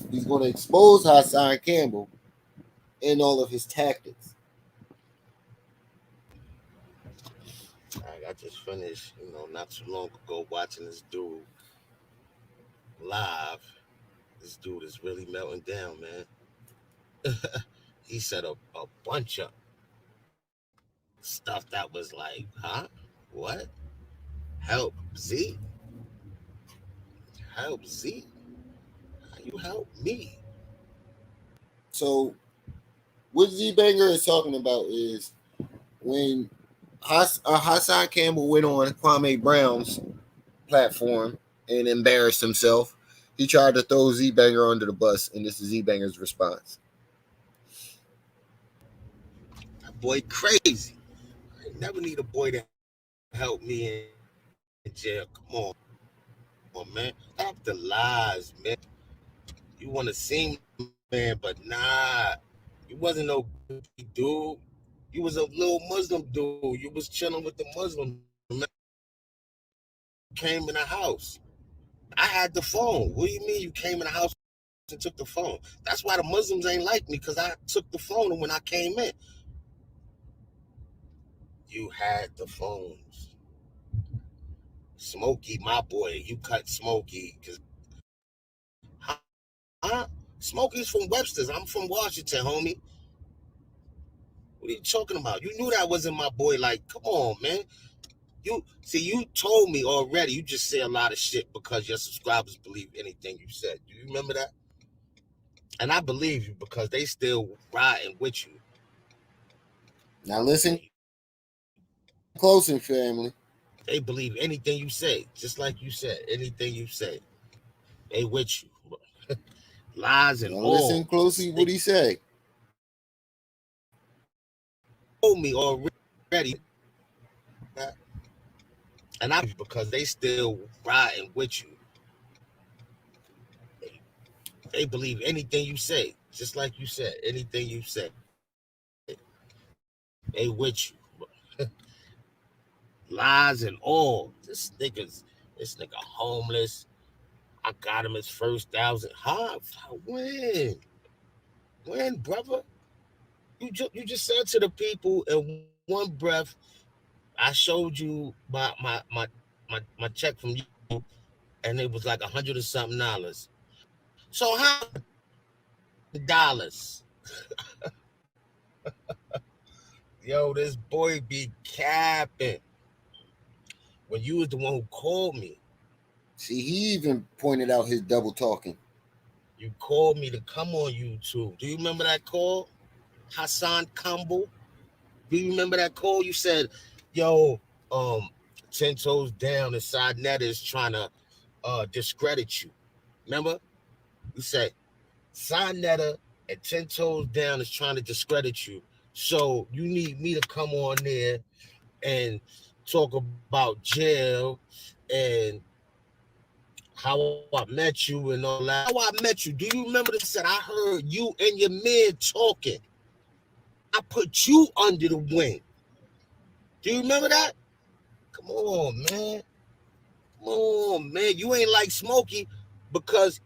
He's going to expose Hassan Campbell and all of his tactics. I just finished, not too long ago watching this dude live. This dude is really melting down, man. He said a bunch of stuff that was like, huh? What? Help Z? Help Z? How you help me? So, what Z Banger is talking about is when Hassan Campbell went on Kwame Brown's platform and embarrassed himself, he tried to throw Z Banger under the bus, and this is Z Banger's response. That boy crazy. I never need a boy to help me in jail. Come on, man. Stop the lies, man. You want to sing, man, but nah. You wasn't no dude. You was a little Muslim dude. You was chilling with the Muslims. Came in the house. I had the phone. What do you mean you came in the house and took the phone? That's why the Muslims ain't like me, because I took the phone when I came in. You had the phones. Smokey, my boy, you cut Smokey. Huh? Smokey's from Webster's. I'm from Washington, homie. What are you talking about? You knew that wasn't my boy. Like, come on, man. You told me already. You just say a lot of shit because your subscribers believe anything you said. Do you remember that? And I believe you because they still riding with you. Now, listen close, and family. They believe anything you say, just like you said. Anything you say, they with you. Lies and Now, listen all. closely what he said. Told me already. And I because they still riding with you. They believe anything you say, just like you said. Anything you say, they with you. Lies and all. This nigga homeless. I got him his first 1,000. Huh? When? When, brother? You just said to the people in one breath, I showed you my check from you, and it was like $100 or something. So how $100? Yo, this boy be capping. When you was the one who called me, See, he even pointed out his double talking. you called me to come on YouTube. Do you remember that call? Hassan Campbell? Do you remember that call? You said, yo, um, 10 toes down inside net is trying to discredit you. Remember? You said Sign Netta and 10 toes down is trying to discredit you. So you need me to come on there and talk about jail and how I met you and all that. How I met you. Do you remember this? Said I heard you and your man talking. I put you under the wing. Do you remember that? Come on, man. Come on, man. You ain't like Smokey because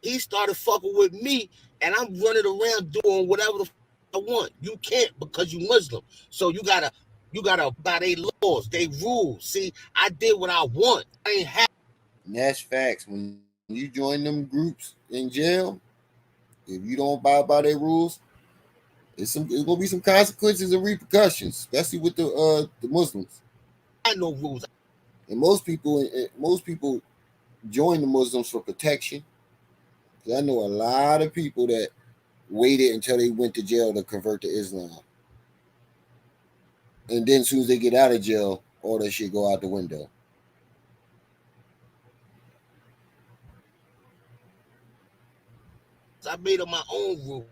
he started fucking with me and I'm running around doing whatever the I want. You can't because you Muslim. So you gotta by their laws, they rules. See, I did what I want. I ain't happy. And that's facts. When you join them groups in jail, if you don't abide by their rules, it's gonna be some consequences and repercussions, especially with the Muslims. I no rules. And most people join the Muslims for protection. 'Cause I know a lot of people that waited until they went to jail to convert to Islam, and then as soon as they get out of jail, all that shit go out the window. I made up my own rules.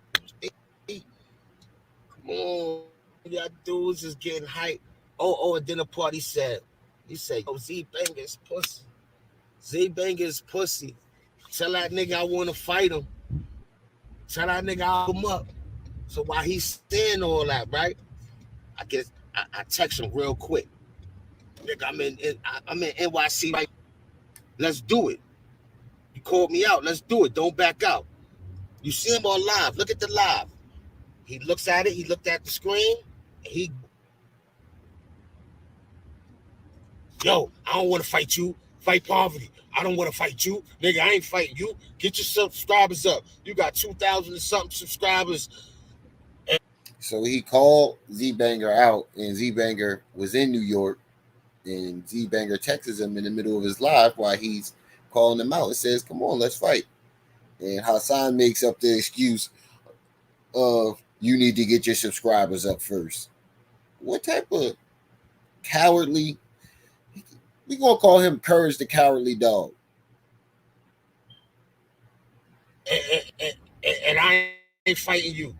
Come on, y'all dudes is getting hype. Oh, and then the party said, he said, yo, Z Banger's pussy. Z Banger's pussy. Tell that nigga I wanna fight him. Tell that nigga I'll him up. So while he's saying all that, right? I text him real quick. Nigga, I'm in NYC right. Let's do it. You called me out. Let's do it. Don't back out. You see him on live. Look at the live. He looks at it. He looked at the screen. He, yo, I don't want to fight you. Fight poverty. I don't want to fight you. Nigga, I ain't fighting you. Get your subscribers up. You got 2,000 and something subscribers. So he called Z Banger out, and Z Banger was in New York, and Z Banger texts him in the middle of his live while he's calling him out and says, "Come on, let's fight." And Hassan makes up the excuse of you need to get your subscribers up first. What type of cowardly? We gonna call him Courage the Cowardly Dog. And I ain't fighting you.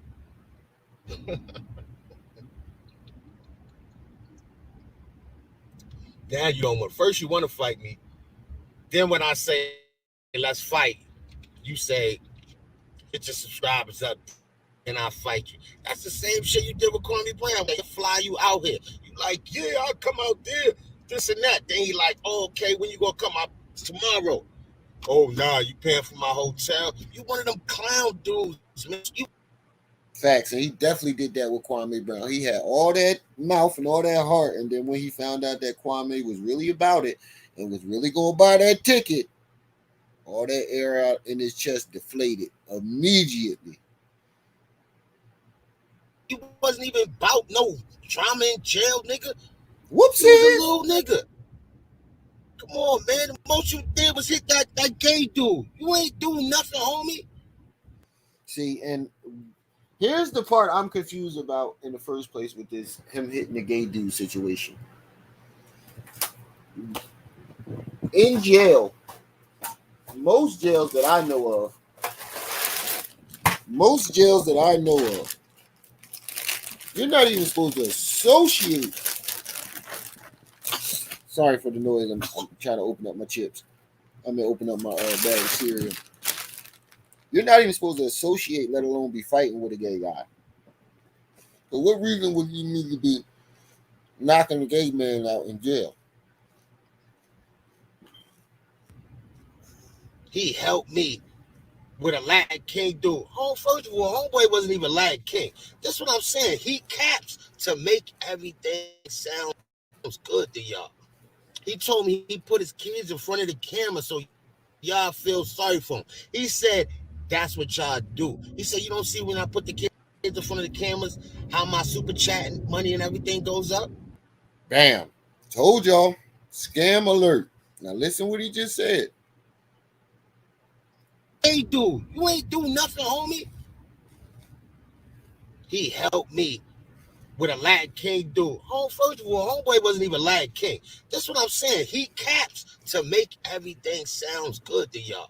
Now you don't want. First you want to fight me. Then when I say let's fight, you say get your subscribers up. And I fight you. That's the same shit you did with Kwame Brown. They fly you out here. You like, yeah, I'll come out there, this and that. Then he like, oh, okay, when you gonna come out tomorrow? Oh, nah, you paying for my hotel. You one of them clown dudes, man. Facts, and he definitely did that with Kwame Brown. He had all that mouth and all that heart, and then when he found out that Kwame was really about it and was really gonna buy that ticket, all that air out in his chest deflated immediately. He wasn't even about no drama in jail, nigga. He was a Whoopsies. little nigga. Come on, man. The most you did was hit that gay dude. You ain't doing nothing, homie. See, and here's the part I'm confused about in the first place with this him hitting the gay dude situation. In jail, most jails that I know of, you're not even supposed to associate. Sorry for the noise. I'm trying to open up my chips. I'm gonna open up my bag of cereal. You're not even supposed to associate, let alone be fighting with a gay guy. For what reason would you need to be knocking a gay man out in jail? He helped me with a Latin King dude. Oh, first of all, homeboy wasn't even Latin King. That's what I'm saying. He caps to make everything sound good to y'all. He told me he put his kids in front of the camera so y'all feel sorry for him. He said that's what y'all do. He said, you don't see when I put the kids in front of the cameras how my super chat and money and everything goes up? Bam. Told y'all. Scam alert. Now listen what he just said. Hey, dude, you ain't do nothing, homie. He helped me with a Latin King dude. Oh, first of all, homeboy wasn't even Latin King. That's what I'm saying. He caps to make everything sounds good to y'all.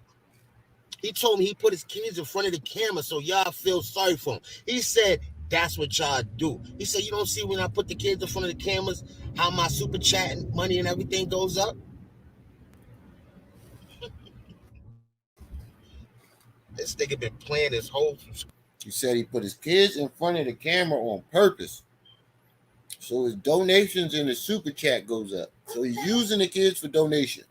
He told me he put his kids in front of the camera so y'all feel sorry for him. He said that's what y'all do. He said you don't see when I put the kids in front of the cameras how my super chat and money and everything goes up. This nigga been playing this whole. He said he put his kids in front of the camera on purpose. So his donations and his super chat goes up. So he's using the kids for donation.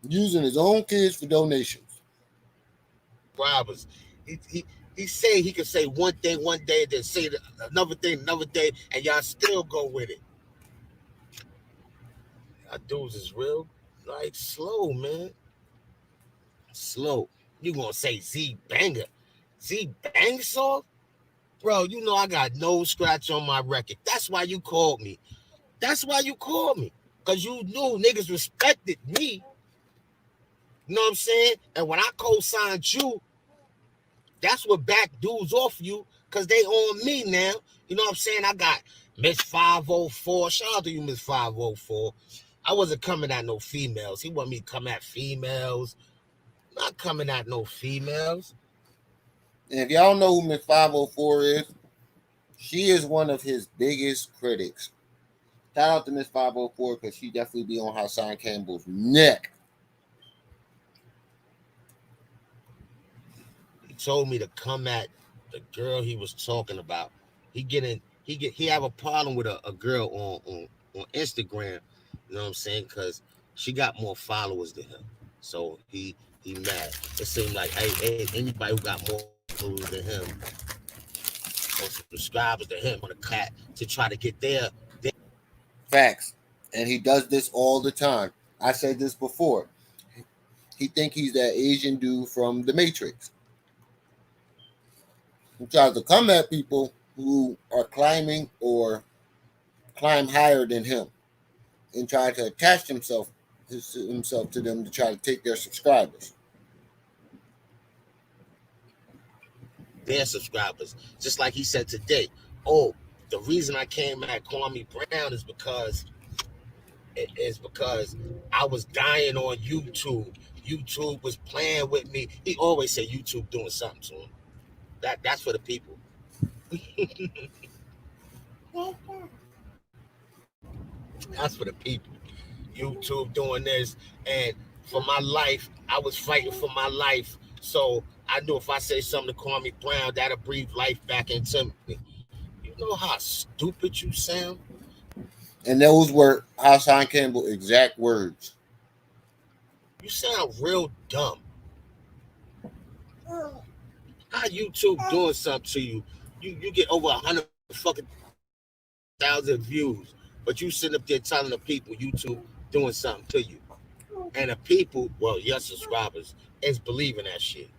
Using his own kids for donations. Robbers. He say he could say one thing one day, then say another thing another day, and y'all still go with it. Y'all dudes is real like slow, man. Slow. You gonna say Z Banger? Z Bang Soft? Bro, you know I got no scratch on my record. That's why you called me. That's why you called me. Cause you knew niggas respected me. You know what I'm saying? And when I co-signed you, that's what back dudes off you, cause they on me now. You know what I'm saying? I got Miss 504. Shout out to you, Miss 504. I wasn't coming at no females. He want me to come at females. Not coming at no females. And if y'all know who Miss 504 is, she is one of his biggest critics. Shout out to Miss 504 because she definitely be on Hassan Campbell's neck. He told me to come at the girl he was talking about. He have a problem with a girl on Instagram. You know what I'm saying? Because she got more followers than him. So he mad. It seemed like hey anybody who got more followers than him or subscribers to him on a cat to try to get their Facts. And he does this all the time. I said this before. He think he's that Asian dude from The Matrix. He tries to come at people who are climbing or climb higher than him and try to attach himself to them to try to take their subscribers. their subscribers. Just like he said today. Oh, the reason I came at Kwame Brown is because I was dying on YouTube. YouTube was playing with me. He always said YouTube doing something to him. That's for the people. That's for the people. YouTube doing this, and for my life, I was fighting for my life. So I knew if I say something to Kwame Brown, that'll breathe life back into me. You know how stupid you sound? And those were Hassan Campbell exact words. You sound real dumb. How YouTube doing something to you? You get over 100 fucking thousand views, but you sitting up there telling the people YouTube doing something to you, and the people, well, your subscribers, is believing that shit.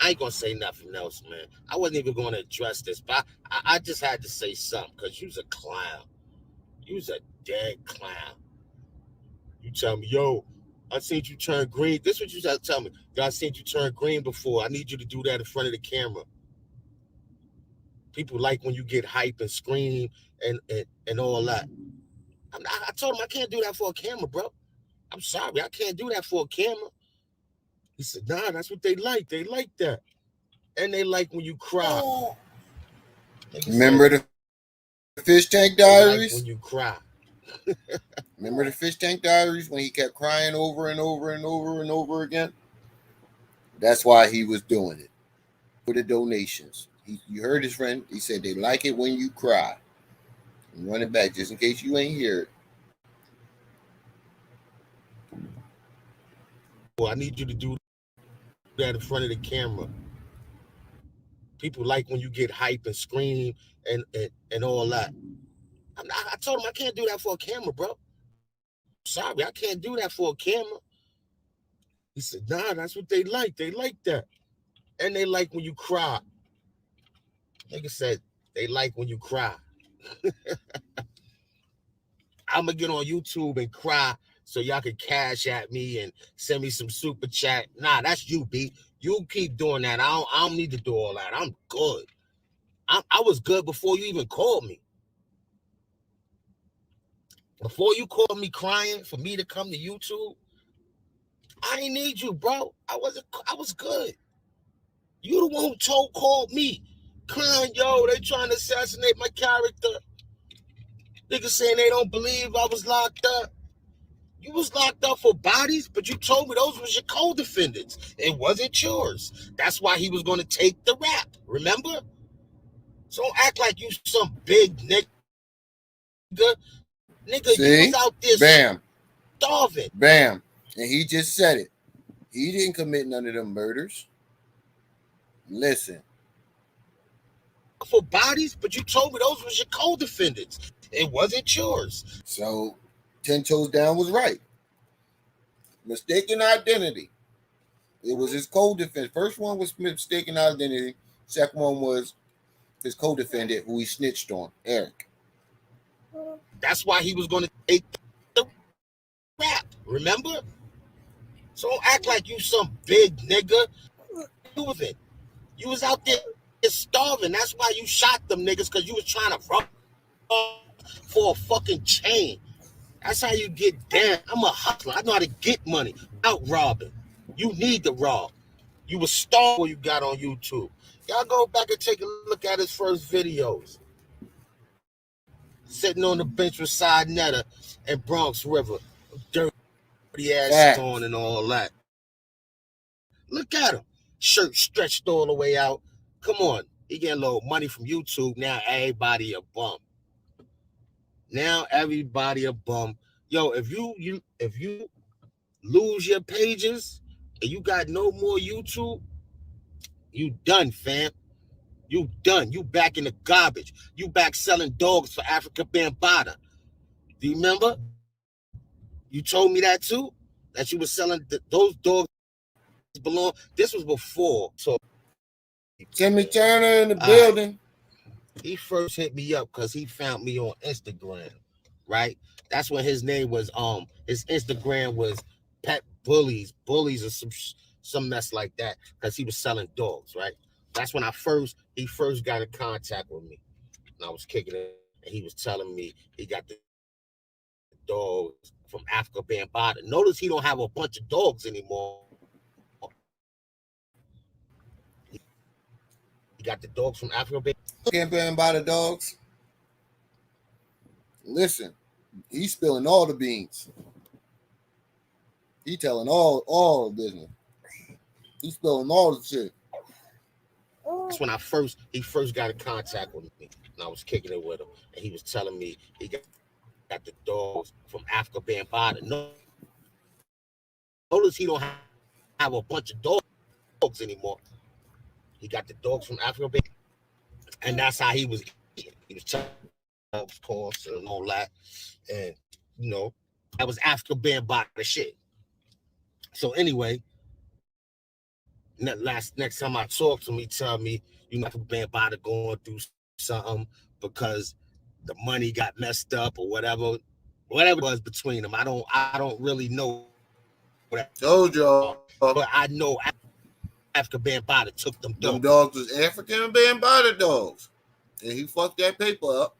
I ain't gonna say nothing else, man. I wasn't even gonna address this, but I just had to say something because you's a clown. You's a dead clown. You tell me, yo, I seen you turn green. This is what you tell me. Yo, I seen you turn green before. I need you to do that in front of the camera. People like when you get hype and scream and all that. I told him I can't do that for a camera, bro. I'm sorry, I can't do that for a camera. He said, nah, that's what they like. They like that. And they like when you cry. Remember the Fish Tank They Diaries? like when you cry. Remember the Fish Tank Diaries when he kept crying over and over and over and over again? That's why he was doing it. For the donations. You heard his friend. He said they like it when you cry. And run it back just in case you ain't hear it. I need you to do that in front of the camera. People like when you get hype and scream and all that. I told him I can't do that for a camera, bro. Sorry, I can't do that for a camera. He said, nah, that's what they like. They like that. And they like when you cry. Nigga said, they like when you cry. I'm going to get on YouTube and cry so y'all can cash at me and send me some super chat. Nah, that's you, B. You keep doing that. I don't need to do all that. I'm good. I was good before you even called me. Before you called me crying for me to come to YouTube, I ain't need you, bro. I was good. You the one who called me crying, yo, they trying to assassinate my character. Niggas saying they don't believe I was locked up. You was locked up for bodies, but you told me those was your co-defendants. It wasn't yours. That's why he was going to take the rap. Remember? So don't act like you some big nigga. Nigga, See? you was out there Bam. starving. Bam. And he just said it. He didn't commit none of them murders. Listen. For bodies, but you told me those was your co-defendants. It wasn't yours. So 10 Toes Down was right. Mistaken identity. It was his co-defendant. First one was mistaken identity. Second one was his co-defendant who he snitched on, Eric. That's why he was going to take the rap. Remember? So don't act like you some big nigga. You was out there starving. That's why you shot them niggas, because you was trying to rob for a fucking chain. That's how you get down. I'm a hustler. I know how to get money without robbing. You need to rob. You was starved when you got on YouTube. Y'all go back and take a look at his first videos. Sitting on the bench with Side Netta and Bronx River. Dirty ass on and all that. Look at him. Shirt stretched all the way out. Come on. He getting a little money from YouTube. Now everybody a bum. Now everybody a bum. Yo, if you lose your pages and you got no more YouTube, you done, fam. You done. You back in the garbage. You back selling dogs for Africa Bambaataa. Do you remember? You told me that too? That you were selling those dogs belong. This was before. So Timmy Turner in the building. He first hit me up because he found me on Instagram, right? That's when his name was his Instagram was Pet Bullies or some mess like that, because he was selling dogs, right? That's when he first got in contact with me, and I was kicking it, and he was telling me he got the dogs from Africa Bambaataa. Notice he don't have a bunch of dogs anymore. He got the dogs from Africa Bambaataa dogs. Listen, he's spilling all the beans. He telling all the business. He's spilling all the shit. That's when he first got in contact with me, and I was kicking it with him, and he was telling me he got the dogs from Africa Bambaataa. Notice he don't have a bunch of dogs anymore. He got the dogs from Africa Bambaataa, and that's how he was eating. He was telling of course, and all that, and that was Africa Bambaataa shit. So anyway, next time I talk to him, he tell me, Africa Bambaataa going through something because the money got messed up or whatever it was between them. I don't really know what. Told y'all, but I know Africa Bambaataa took them dogs. Them dogs was African Bambaataa dogs, and he fucked that paper up.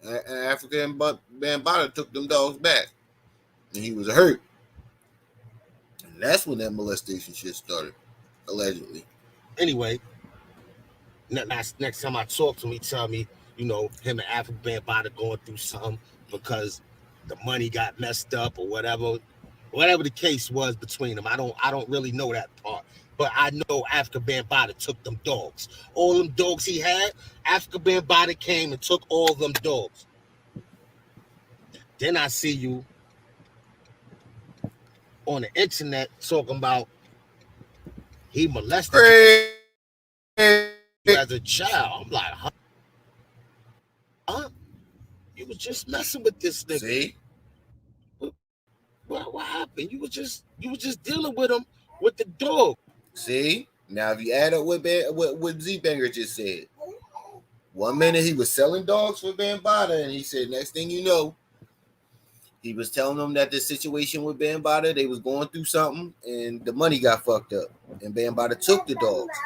And African Bambaataa took them dogs back, and he was hurt. And that's when that molestation shit started, allegedly. Anyway, next time I talk to him, he tell me, him and African Bambaataa going through something because the money got messed up or whatever the case was between them. I don't really know that part, but I know Africa Bambaataa took them dogs. All them dogs he had, Africa Bambaataa came and took all them dogs. Then I see you on the internet talking about he molested Crazy. you as a child. I'm like, huh? You was just messing with this nigga. See? What happened? You was just dealing with him with the dog. See? Now if you add up what Z Banger just said, 1 minute he was selling dogs for Bambaataa, and he said next thing you know, he was telling them that the situation with Bambaataa, they was going through something, and the money got fucked up, and Bambaataa took the dogs.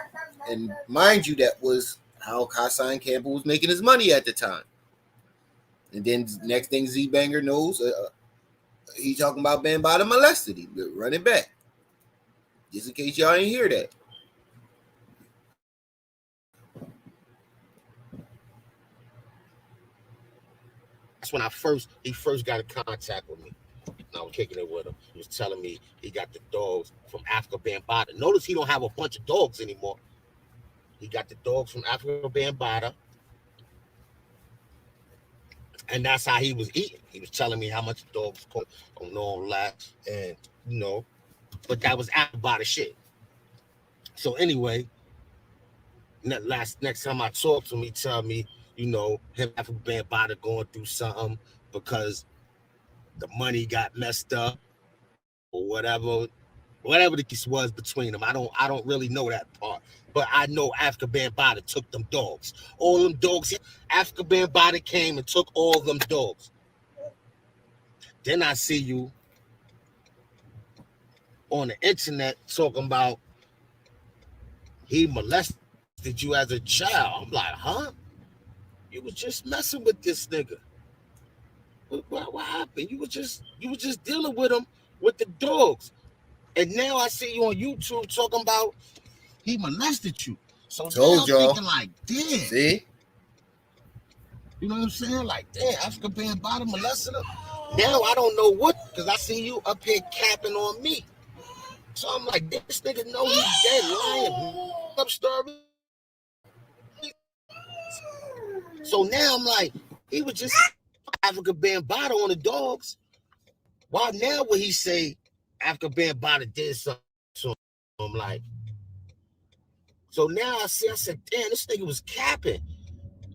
And mind you, that was how Hassan Campbell was making his money at the time. And then next thing Z Banger knows, he talking about Bambaataa molested him. Run it back, just in case y'all ain't hear that. That's when he first got in contact with me. And I was kicking it with him. He was telling me he got the dogs from Africa Bambaataa. Notice he don't have a bunch of dogs anymore. He got the dogs from Africa Bambaataa. And that's how he was eating. He was telling me how much the dogs cost on long last. And, but that was Bambaataa shit. So anyway, next time I talk to him, he tell me, him Africa Bambaataa going through something because the money got messed up or whatever the case was between them. I don't really know that part, but I know Africa Bambaataa took them dogs. All them dogs, Africa Bambaataa came and took all them dogs. Then I see you on the internet talking about he molested you as a child. I'm like, huh? You was just messing with this nigga. What happened? You was just dealing with him with the dogs. And now I see you on YouTube talking about he molested you. So Told now I'm y'all. thinking like, damn. See? You know what I'm saying? Like, damn, Africa Bambaataa molested him. Now I don't know what, because I see you up here capping on me. So I'm like, this nigga know he's dead, lying up story. So now I'm like, he was just Africa Bambaataa on the dogs. Why now would he say Africa Bambaataa did something? So I'm like, so now I said, damn, this nigga was capping.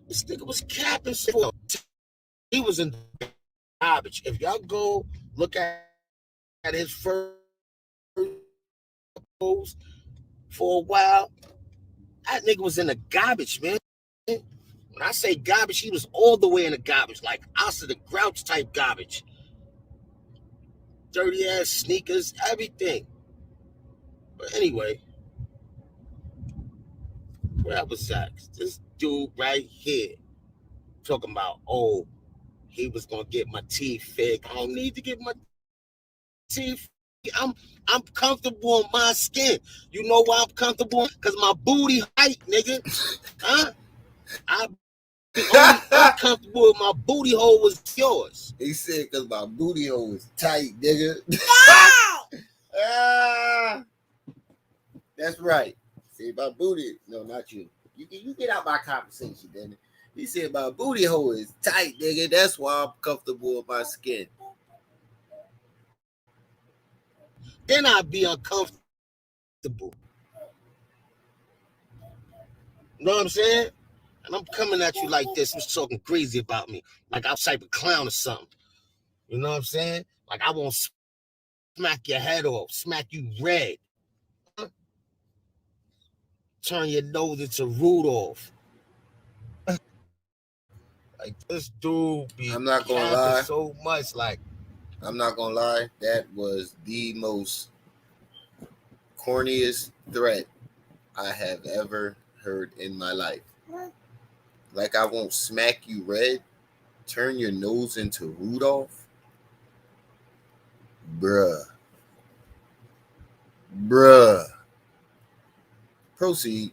This nigga was capping. He was in garbage. If y'all go look at his first post for a while, that nigga was in the garbage, man. When I say garbage, he was all the way in the garbage, like Oscar the Grouch type garbage. Dirty ass sneakers, everything. But anyway, where I was at, this dude right here talking about, oh, he was gonna get my teeth fixed. I don't need to get my teeth. I'm comfortable in my skin. You know why I'm comfortable? Because my booty height, nigga. Huh? I'm comfortable with my booty hole was yours. He said because my booty hole is tight, nigga. That's right. See, my booty. No, not you. You get out my conversation, then. He said my booty hole is tight, nigga. That's why I'm comfortable with my skin. Then I'd be uncomfortable. You know what I'm saying? And I'm coming at you like this. You're talking crazy about me. Like I'm type of clown or something. You know what I'm saying? Like I won't smack your head off, smack you red. Turn your nose into Rudolph. Like this dude be I'm not gonna lie. So much. Like I'm not gonna lie. That was the most corniest threat I have ever heard in my life. Like I won't smack you red, turn your nose into Rudolph. Bruh. Proceed.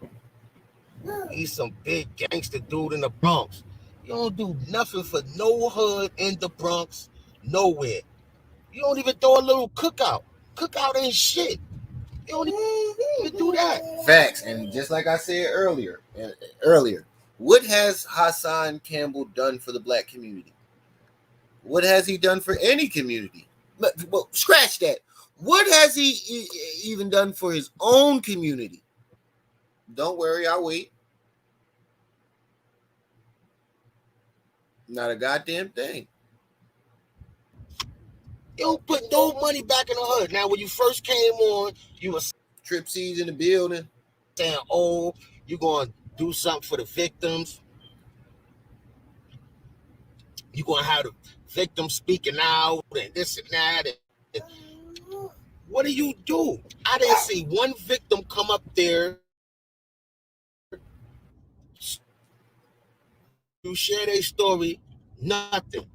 He's some big gangster dude in the Bronx. You don't do nothing for no hood in the Bronx, nowhere. You don't even throw a little cookout. Cookout ain't shit. You don't even do that. Facts. And just like I said earlier, what has Hassan Campbell done for the black community? What has he done for any community? Well, scratch that. What has he even done for his own community? Don't worry, I'll wait. Not a goddamn thing. You don't put no money back in the hood. Now, when you first came on, you were Trip C's in the building. saying, "Oh, you gonna do something for the victims. You gonna have the victims speaking out and this and that." And what do you do? I didn't see one victim come up there to share their story. Nothing.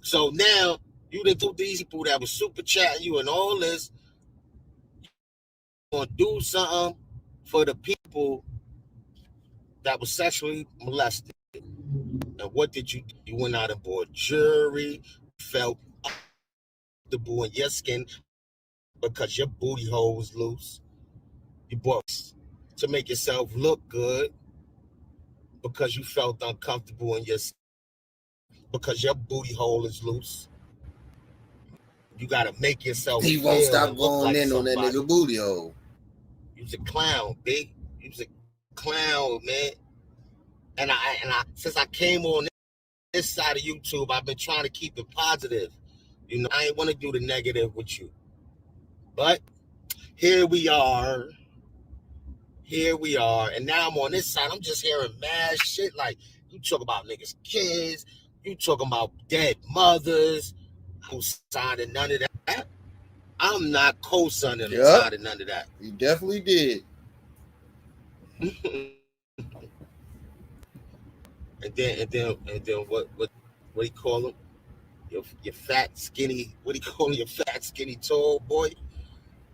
So now you done told these people that was super chatting you and all this, gonna do something for the people that was sexually molested. And what did you do? You went out and bought jewelry, felt comfortable in your skin because your booty hole was loose. You bought to make yourself look good because you felt uncomfortable in your skin because your booty hole is loose. You gotta make yourself He won't feel stop and look going like in on that somebody. nigga booty hole. You was a clown, big. You was a clown, man. And I since I came on this side of YouTube, I've been trying to keep it positive. You know, I ain't want to do the negative with you. But here we are. Here we are. And now I'm on this side. I'm just hearing mad shit. Like, you talk about niggas' kids. You talking about dead mothers. I'm signing none of that. I'm not co-signing and signing none of that. You definitely did. and then what do you call him? Your fat skinny. What do you call him? Your fat skinny tall boy.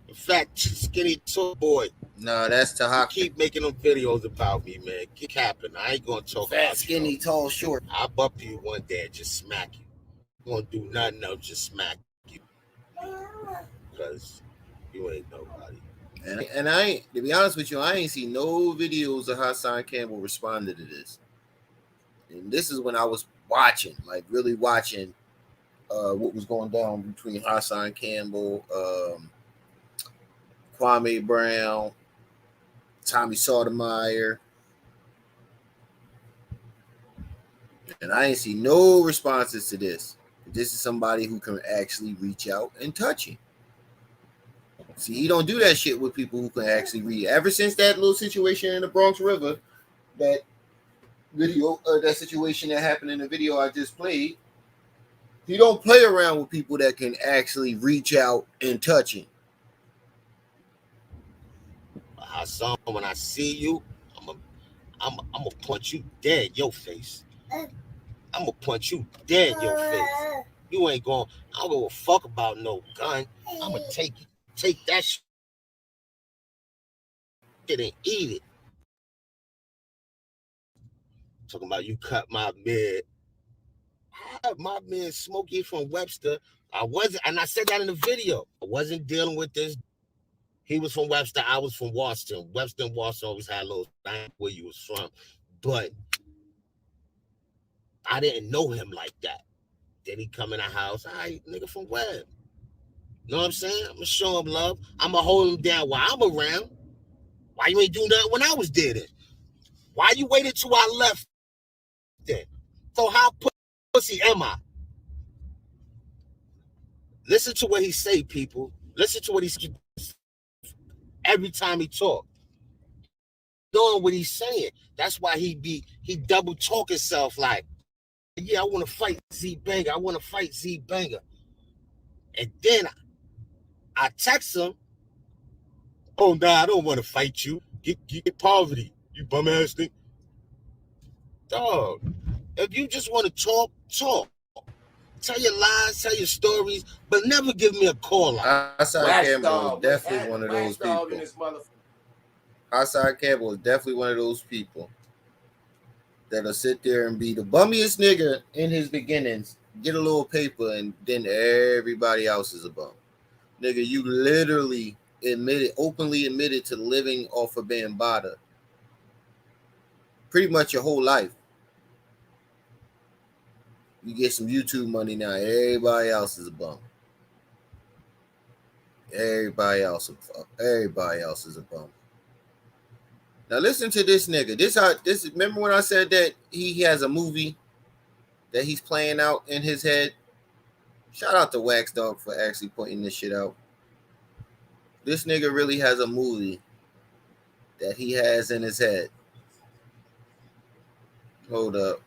Your fat skinny tall boy. No, that's You Tahaka. keep making them videos about me, man. Keep capping. I ain't gonna talk Fat, about skinny, you. tall, short. I'll bump you one day and just smack you. I'm gonna do nothing else, just smack you. Because you ain't nobody. And I ain't, to be honest with you, I ain't seen no videos of Hassan Campbell responding to this. And this is when I was watching, like really watching what was going down between Hassan Campbell, Kwame Brown, Tommy Sotomayor. And I ain't see no responses to this. This is somebody who can actually reach out and touch him. See, he don't do that shit with people who can actually read. Ever since that little situation in the Bronx River, that video, that situation that happened in the video I just played, he don't play around with people that can actually reach out and touch him. Hassan, when I see you, I'm gonna punch you dead in your face. I'm gonna punch you dead in your face. You ain't going. I don't give a fuck about no gun. I'm gonna take that shit and eat it. Talking about you cut my mid. My man Smokey from Webster. I wasn't, and I said that in the video. I wasn't dealing with this. He was from Webster. I was from Washington. Webster and Washington always had a little thing where you was from, but I didn't know him like that. Then he come in the house. All right, nigga from Web. Know what I'm saying? I'm gonna show him love. I'm gonna hold him down while I'm around. Why you ain't do nothing when I was dead? Why you waited till I left then? So how pussy am I? Listen to what he say, people. Listen to what he say every time he talk. Knowing what he's saying. That's why he double talk himself like, yeah, I want to fight Z Banger. I want to fight Z Banger. And then I text him, oh, nah, I don't want to fight you. Get poverty, you bum ass thing. Dog, if you just want to talk. Tell your lies, tell your stories, but never give me a call out. Hassan Campbell is definitely one of those people. Hassan Campbell is definitely one of those people that'll sit there and be the bummiest nigga in his beginnings, get a little paper, and then everybody else is a bum. Nigga, you literally openly admitted to living off of Bambaataa pretty much your whole life. You get some YouTube money now, everybody else is a bum. Everybody else is a bum. Now listen to this nigga. This remember when I said that he has a movie that he's playing out in his head? Shout out to Wax Dog for actually pointing this shit out. This nigga really has a movie that he has in his head. Hold up.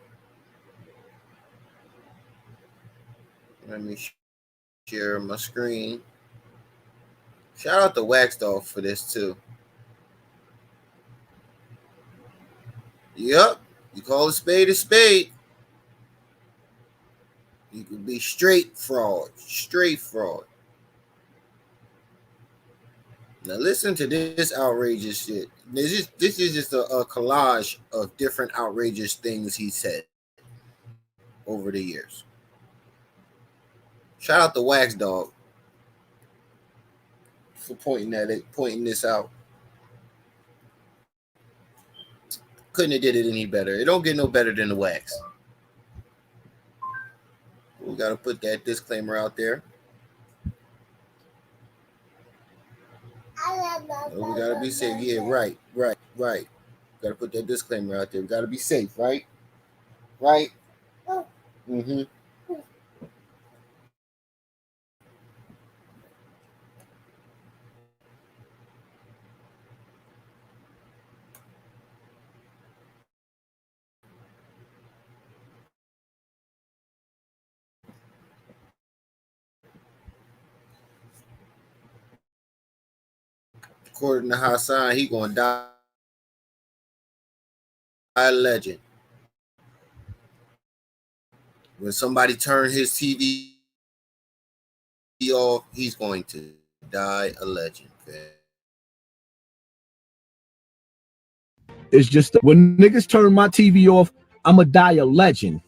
Let me share my screen. Shout out to Wax Dog for this too. Yep. You call a spade a spade. You could be straight fraud. Straight fraud. Now listen to this outrageous shit. This is just a collage of different outrageous things he said over the years. Shout out to Wax Dog for pointing this out. Couldn't have did it any better. It don't get no better than the Wax. We gotta put that disclaimer out there. We gotta be safe. Yeah, right. Gotta put that disclaimer out there. We gotta be safe, right? Right? Mm-hmm. According to Hassan, he gonna die a legend. When somebody turn his TV off, he's going to die a legend, man. It's just when niggas turn my TV off, I'ma die a legend.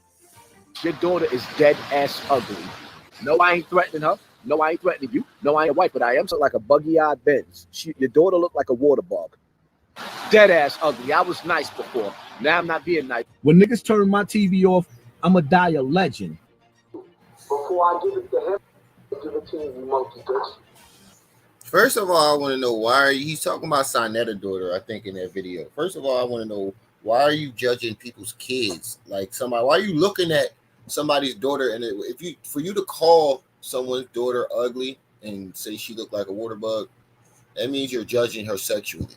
Your daughter is dead ass ugly. No, I ain't threatening her. No, I ain't threatening you. No, I ain't a wife, but I am so like a buggy-eyed Benz. Your daughter looked like a water bug. Dead ass ugly. I was nice before. Now I'm not being nice. When niggas turn my TV off, I'ma die a legend. Before I give it to him, I give it to you, monkey bitch. First of all, I want to know why he's talking about Sinetta's daughter, I think, in that video. First of all, I want to know, why are you judging people's kids? Like somebody, why are you looking at somebody's daughter? And for you to call someone's daughter ugly and say she looked like a water bug, that means you're judging her sexually.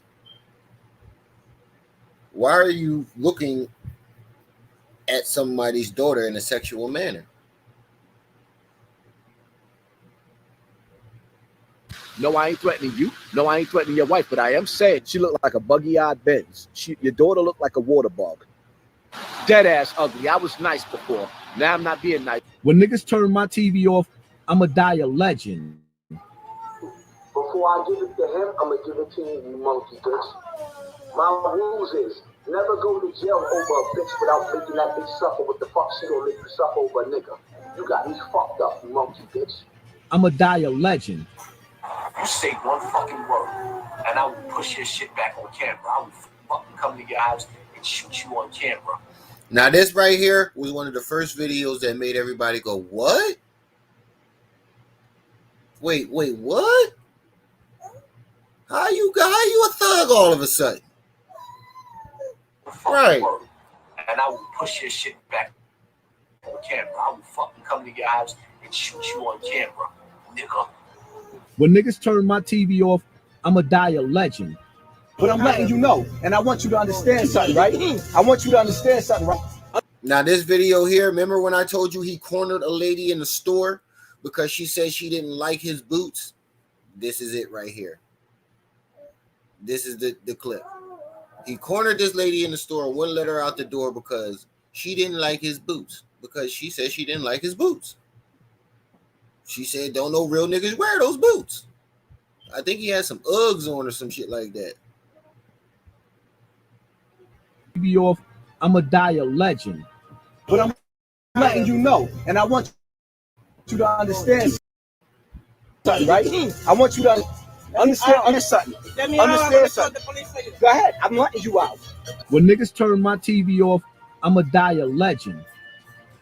Why are you looking at somebody's daughter in a sexual manner? No, I ain't threatening you. No, I ain't threatening your wife, but I am saying she looked like a buggy-eyed Benz. Your daughter looked like a water bug. Dead ass ugly. I was nice before. Now I'm not being nice. When niggas turn my TV off, I'ma die a legend. Before I give it to him, I'ma give it to you, monkey bitch. My rules is never go to jail over a bitch without making that bitch suffer. What the fuck she gonna make you suffer over a nigga? You got me fucked up, you monkey bitch. I'ma die a legend. You say one fucking word, and I will push your shit back on camera. I will fucking come to your house and shoot you on camera. Now, this right here was one of the first videos that made everybody go, what? Wait, what? How you a thug all of a sudden? Right. And I will push your shit back on camera. I will fucking come to your house and shoot you on camera, nigga. When niggas turn my TV off, I'ma die a legend. But I'm letting you know, and I want you to understand something, right? I want you to understand something, right? Now, this video here, remember when I told you he cornered a lady in the store because she said she didn't like his boots? This is it right here. This is the clip. He cornered this lady in the store and wouldn't let her out the door because she didn't like his boots. Because she said she didn't like his boots. She said, don't no real niggas wear those boots. I think he had some Uggs on or some shit like that. TV off, I'ma die a legend. But I'm letting you know, and I want you to understand something, right? I want you to understand something. Understand something. Go ahead, I'm letting you out. When niggas turn my TV off, I'ma die a legend.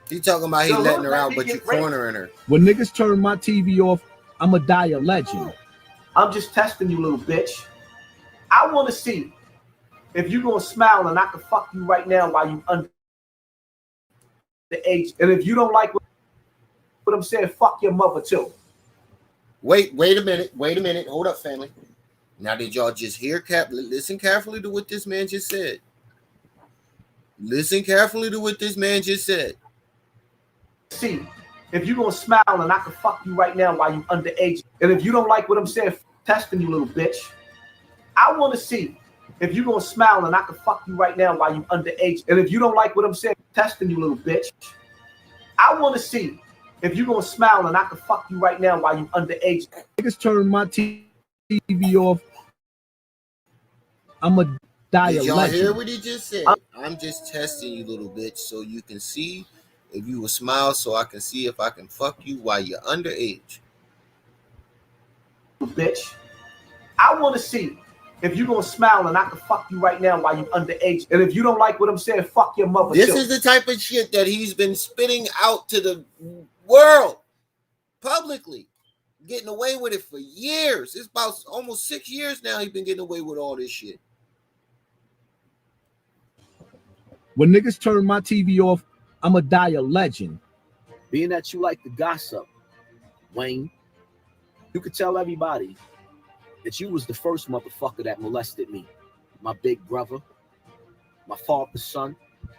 He talking about he letting her out, but you cornering her. When niggas turn my TV off, I'ma die a legend. I'm just testing you, little bitch. I want to see if you're going to smile and I can fuck you right now while you under the age. And if you don't like what I'm saying, fuck your mother too. Wait a minute. Hold up, family. Now, did y'all just hear? Listen carefully to what this man just said. Listen carefully to what this man just said. See, if you're going to smile and I can fuck you right now while you underage. And if you don't like what I'm saying, testing you, little bitch. I want to see if you're going to smile and I can fuck you right now while you underage. And if you don't like what I'm saying, testing you, little bitch. I want to see if you're going to smile and I can fuck you right now while you underage. Niggas turn my TV off. I'm a die Did a y'all legend. hear what he just said? I'm just testing you, little bitch, so you can see if you will smile, so I can see if I can fuck you while you're underage. Bitch, I want to see if you're going to smile and I can fuck you right now while you underage. And if you don't like what I'm saying, fuck your mother. This is the type of shit that he's been spitting out to the world publicly, getting away with it for years. It's about almost 6 years now he's been getting away with all this shit. When niggas turn my TV off, I'ma die a legend. Being that you like the gossip, Wayne, you could tell everybody that you was the first motherfucker that molested me. My big brother, my father's son,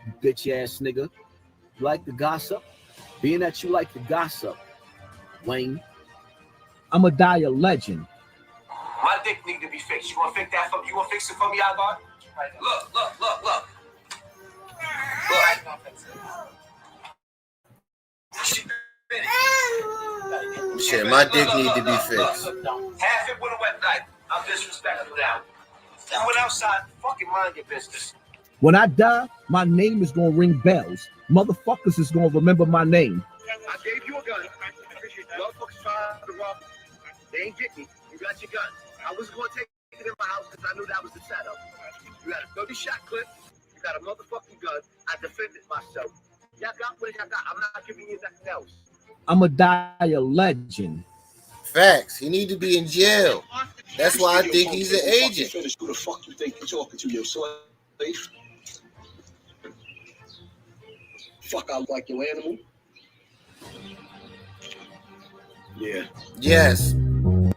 you bitch ass nigga. You like the gossip? Being that you like the gossip, Wayne, I'ma die a legend. My dick need to be fixed. You want to fix that for me? You want to fix it for me, Ivar? Look. Shit, my dick need to be fixed. Half it with a wet knife. I'm disrespectful now. You went outside. Fucking mind your business. When I die, my name is gonna ring bells. Motherfuckers is gonna remember my name. I gave you a gun. Motherfuckers tried to rob me. They ain't get me. You got your gun. I was going to take it in my house because I knew that was the setup. You got a 30-shot clip. You got a motherfucking gun. I defended myself. Y'all got what y'all got. I'm not giving you nothing else. I'ma die a legend. Facts. He need to be in jail. That's why I think he's an agent. Who the fuck you think you're talking to, your slave? Fuck, I look like your animal. Yeah. Yes.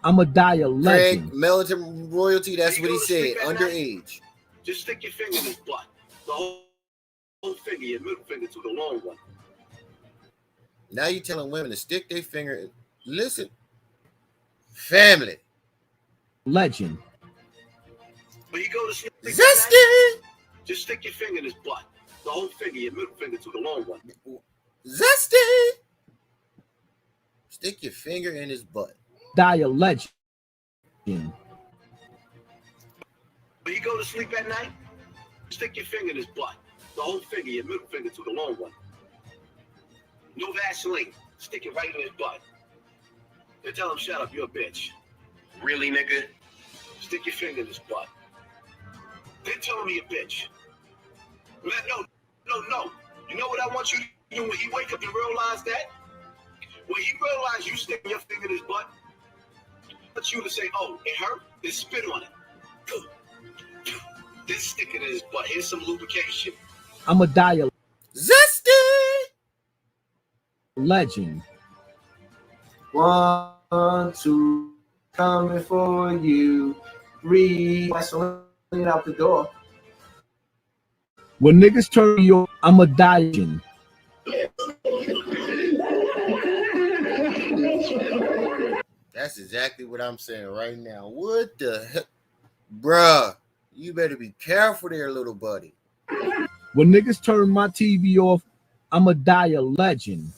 I'ma die a legend. Craig, military royalty, that's what he said. Underage. Just stick your finger in his butt. The whole finger, your middle finger to the long one. Now you telling women to stick their finger in. Listen. Family. Legend. When you go to sleep, Zesty. just stick your finger in his butt. The whole finger, your middle finger to the long one. Zesty. Stick your finger in his butt. Die a legend. When you go to sleep at night, stick your finger in his butt. The whole finger, your middle finger to the long one. No Vaseline. Stick it right in his butt. Then tell him, shut up, you're a bitch. Really, nigga? Stick your finger in his butt. Then tell him you're a bitch. No. You know what I want you to do when he wake up and realize that? When he realize you sticking your finger in his butt, I want you to say, oh, it hurt? Then spit on it. Then stick it in his butt. Here's some lubrication. I'ma die a Zesty. legend. 1, 2, coming for you. 3, Vaseline out the door. When niggas turn me off, I'ma die a legend. That's exactly what I'm saying right now. What the heck? Bruh, you better be careful there, little buddy. When niggas turn my TV off, I'ma die a legend.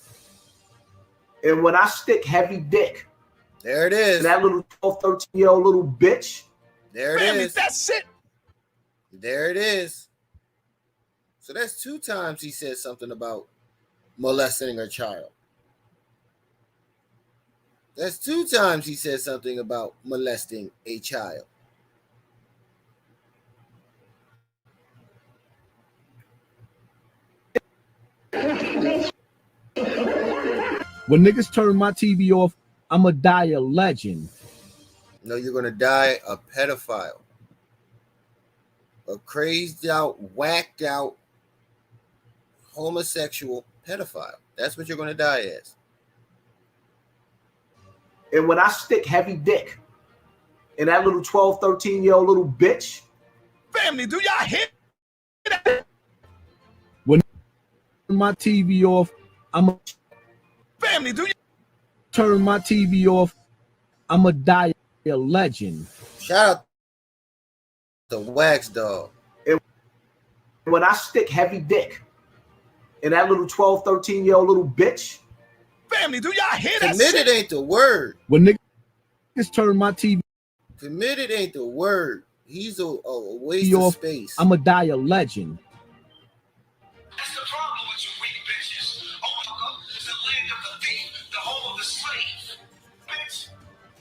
And when I stick heavy dick, There it is. that little 12, 13-year-old little bitch, There it is. That's it. There it is. So that's 2 times he said something about molesting a child. That's 2 times he said something about molesting a child. When niggas turn my TV off, I'ma die a legend. No, you're gonna die a pedophile, a crazed out, whacked out, homosexual pedophile. That's what you're gonna die as. And when I stick heavy dick in that little 12, 13-year-old little bitch. Family, do y'all hear that? When my TV off, I'm a family. Do you turn my TV off? I'm a die a legend. Shout out to Wax Dawg. And when I stick heavy dick in that little 12, 13-year-old little bitch. Family, do y'all hear that? Committed ain't the word. When niggas turn my TV. Committed ain't the word. He's a waste of space. I'm a die a legend. That's the problem with you weak bitches. America is the land of the thief, the home of the slave. Bitch,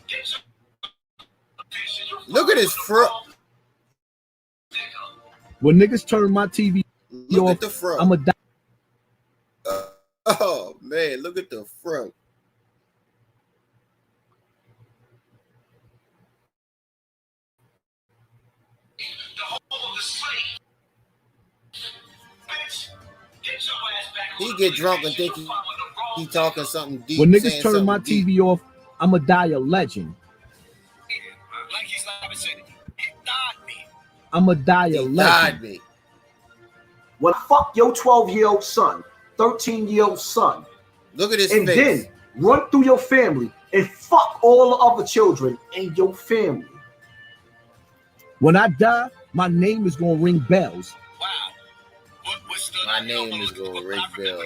get your Look at his front. When niggas turn my TV Look off, at the front. I'm a die. Oh man, look at the front. He get drunk and think he talking something deep. When niggas turn my TV off, I'm a die a legend. Like he's not saying it. He died me. I'm a die a legend. Died me. When I fuck your 12-year-old son, 13-year-old son, look at his and face. Then run through your family and fuck all the other children in your family. When I die, my name is gonna ring bells. Wow. My name is gonna ring bells.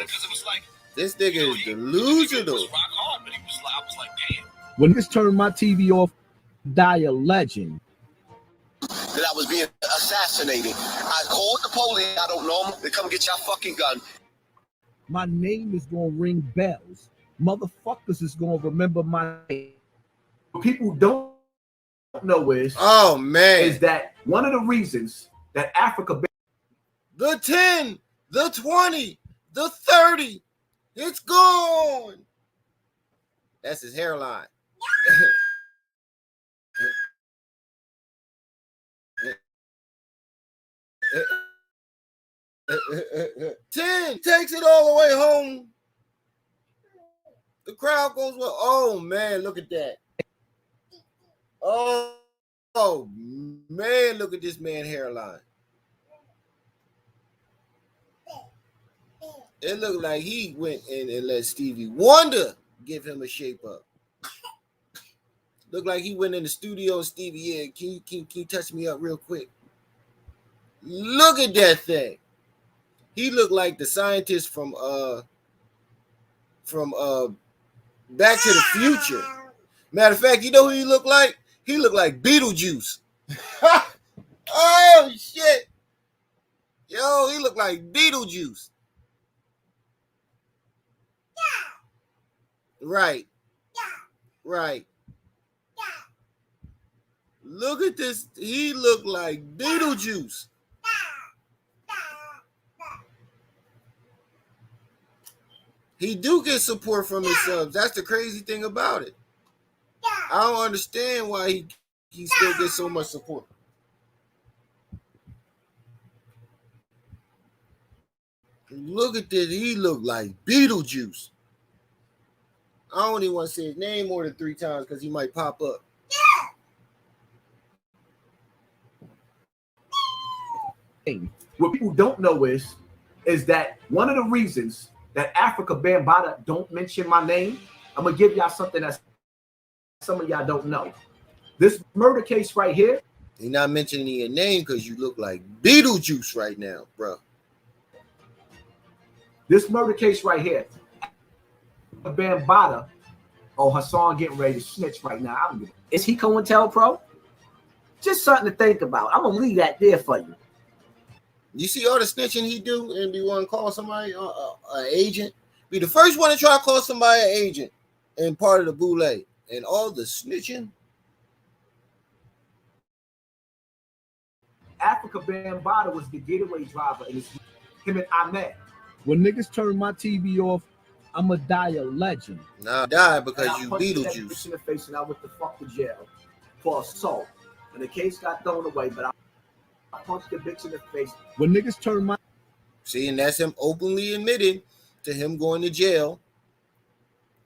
This nigga is delusional. When niggas turn my TV off, die a legend. That I was being assassinated. I called the police. I don't know them. They come get your fucking gun. My name is gonna ring bells. Motherfuckers is gonna remember my name. What people don't know is, is that one of the reasons that Africa, the 10, the 20, the 30, it's gone. That's his hairline. 10 takes it all the way home. The crowd goes, well, oh man, look at that. Oh man, look at this man hairline. It looked like he went in and let Stevie Wonder give him a shape up. Looked like he went in the studio. Stevie, yeah, can you touch me up real quick? Look at that thing. He looked like the scientist from Back to the Future. Matter of fact, you know who he looked like? He looked like Beetlejuice. Oh shit. Yo, he looked like Beetlejuice. Right. Right. Look at this. He looked like Beetlejuice. He do get support from his subs. That's the crazy thing about it. I don't understand why he still gets so much support. Look at this. He looked like Beetlejuice. I don't even want to say his name more than 3 times because he might pop up. What people don't know is that one of the reasons that Africa Bambaataa don't mention my name, I'm gonna give y'all something that some of y'all don't know. This murder case right here. He's not mentioning your name because you look like Beetlejuice right now, bro. This murder case right here. Bambaataa. Oh, Hassan getting ready to snitch right now. Is he COINTELPRO? Just something to think about. I'm gonna leave that there for you. You see all the snitching he do and be one to call somebody an agent? Be the first one to try to call somebody an agent and part of the boule. And all the snitching. Africa Bambaataa was the getaway driver and it's him and Ahmed. When niggas turn my TV off, I'ma die a legend. Nah, die because you Beetlejuice. In the face and I went the fuck to jail. for assault. And the case got thrown away, but I punched the bitch in the face. When niggas turn my See, and that's him openly admitting to him going to jail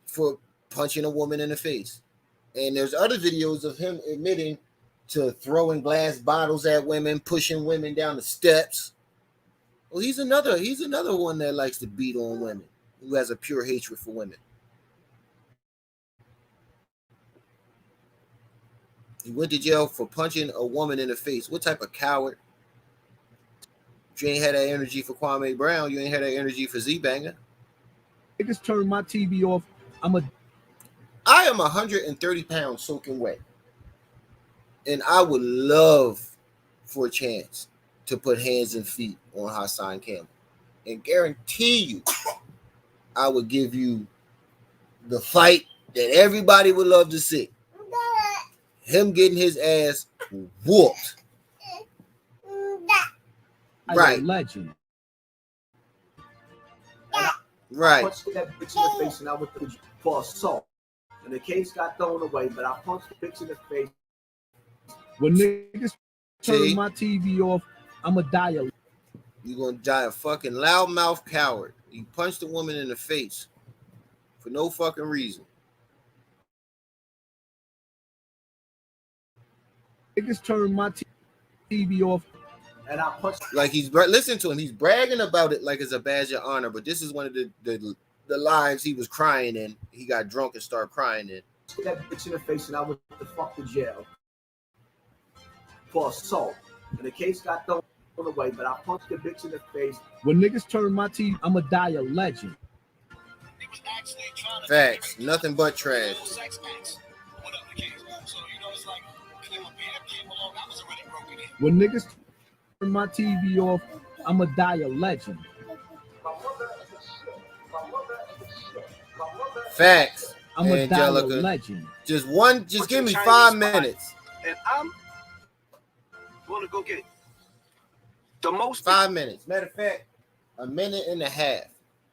for punching a woman in the face. And there's other videos of him admitting to throwing glass bottles at women, pushing women down the steps. Well, he's another one that likes to beat on women, who has a pure hatred for women. He went to jail for punching a woman in the face. What type of coward? If you ain't had that energy for Kwame Brown, you ain't had that energy for Z-Banger. niggas turn my TV off, I am 130 pounds soaking wet. And I would love for a chance to put hands and feet on Hassan Campbell. And guarantee you, I would give you the fight that everybody would love to see. Him getting his ass whooped. Right. Legend. Right. I punched that bitch in the face and I went to for assault. And the case got thrown away, but I punched the bitch in the face. When niggas See? turn my TV off, I'ma die. You're gonna die a fucking loudmouth coward. You punched a woman in the face for no fucking reason. Niggas turn my TV off. And I punched. Like listen to him. He's bragging about it like it's a badge of honor. But this is one of the lives he was crying in. He got drunk and started crying in. That bitch in the face and I went the fuck to jail for assault. And the case got thrown away, but I punched the bitch in the face. When niggas turn my TV, I'ma die a legend. Facts. Nothing but trash. When niggas turn my TV off, I'ma die a legend. Facts. I'ma die a Angelica. legend. Just give me 5 minutes. And I'm gonna go get the most 5 minutes. Matter of fact, a minute and a half.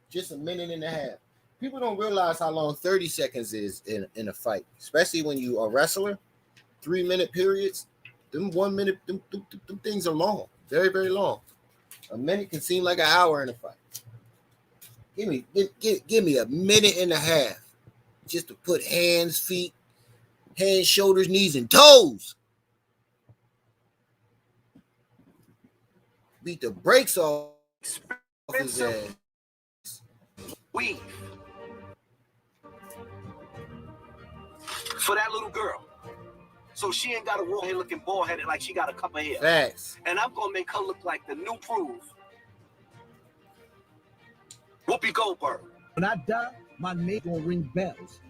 Just a minute and a half. People don't realize how long 30 seconds is in a fight, especially when you are a wrestler. 3 minute periods. Them 1 minute, them things are long. Very, very long. A minute can seem like an hour in a fight. Give me a minute and a half just to put hands, feet, hands, shoulders, knees, and toes. Beat the brakes off his ass. weave for that little girl. So she ain't got to walk here looking bald-headed like she got a cup of hair. Facts. And I'm going to make her look like the new Proof. Whoopi Goldberg. When I die, my name gonna ring bells.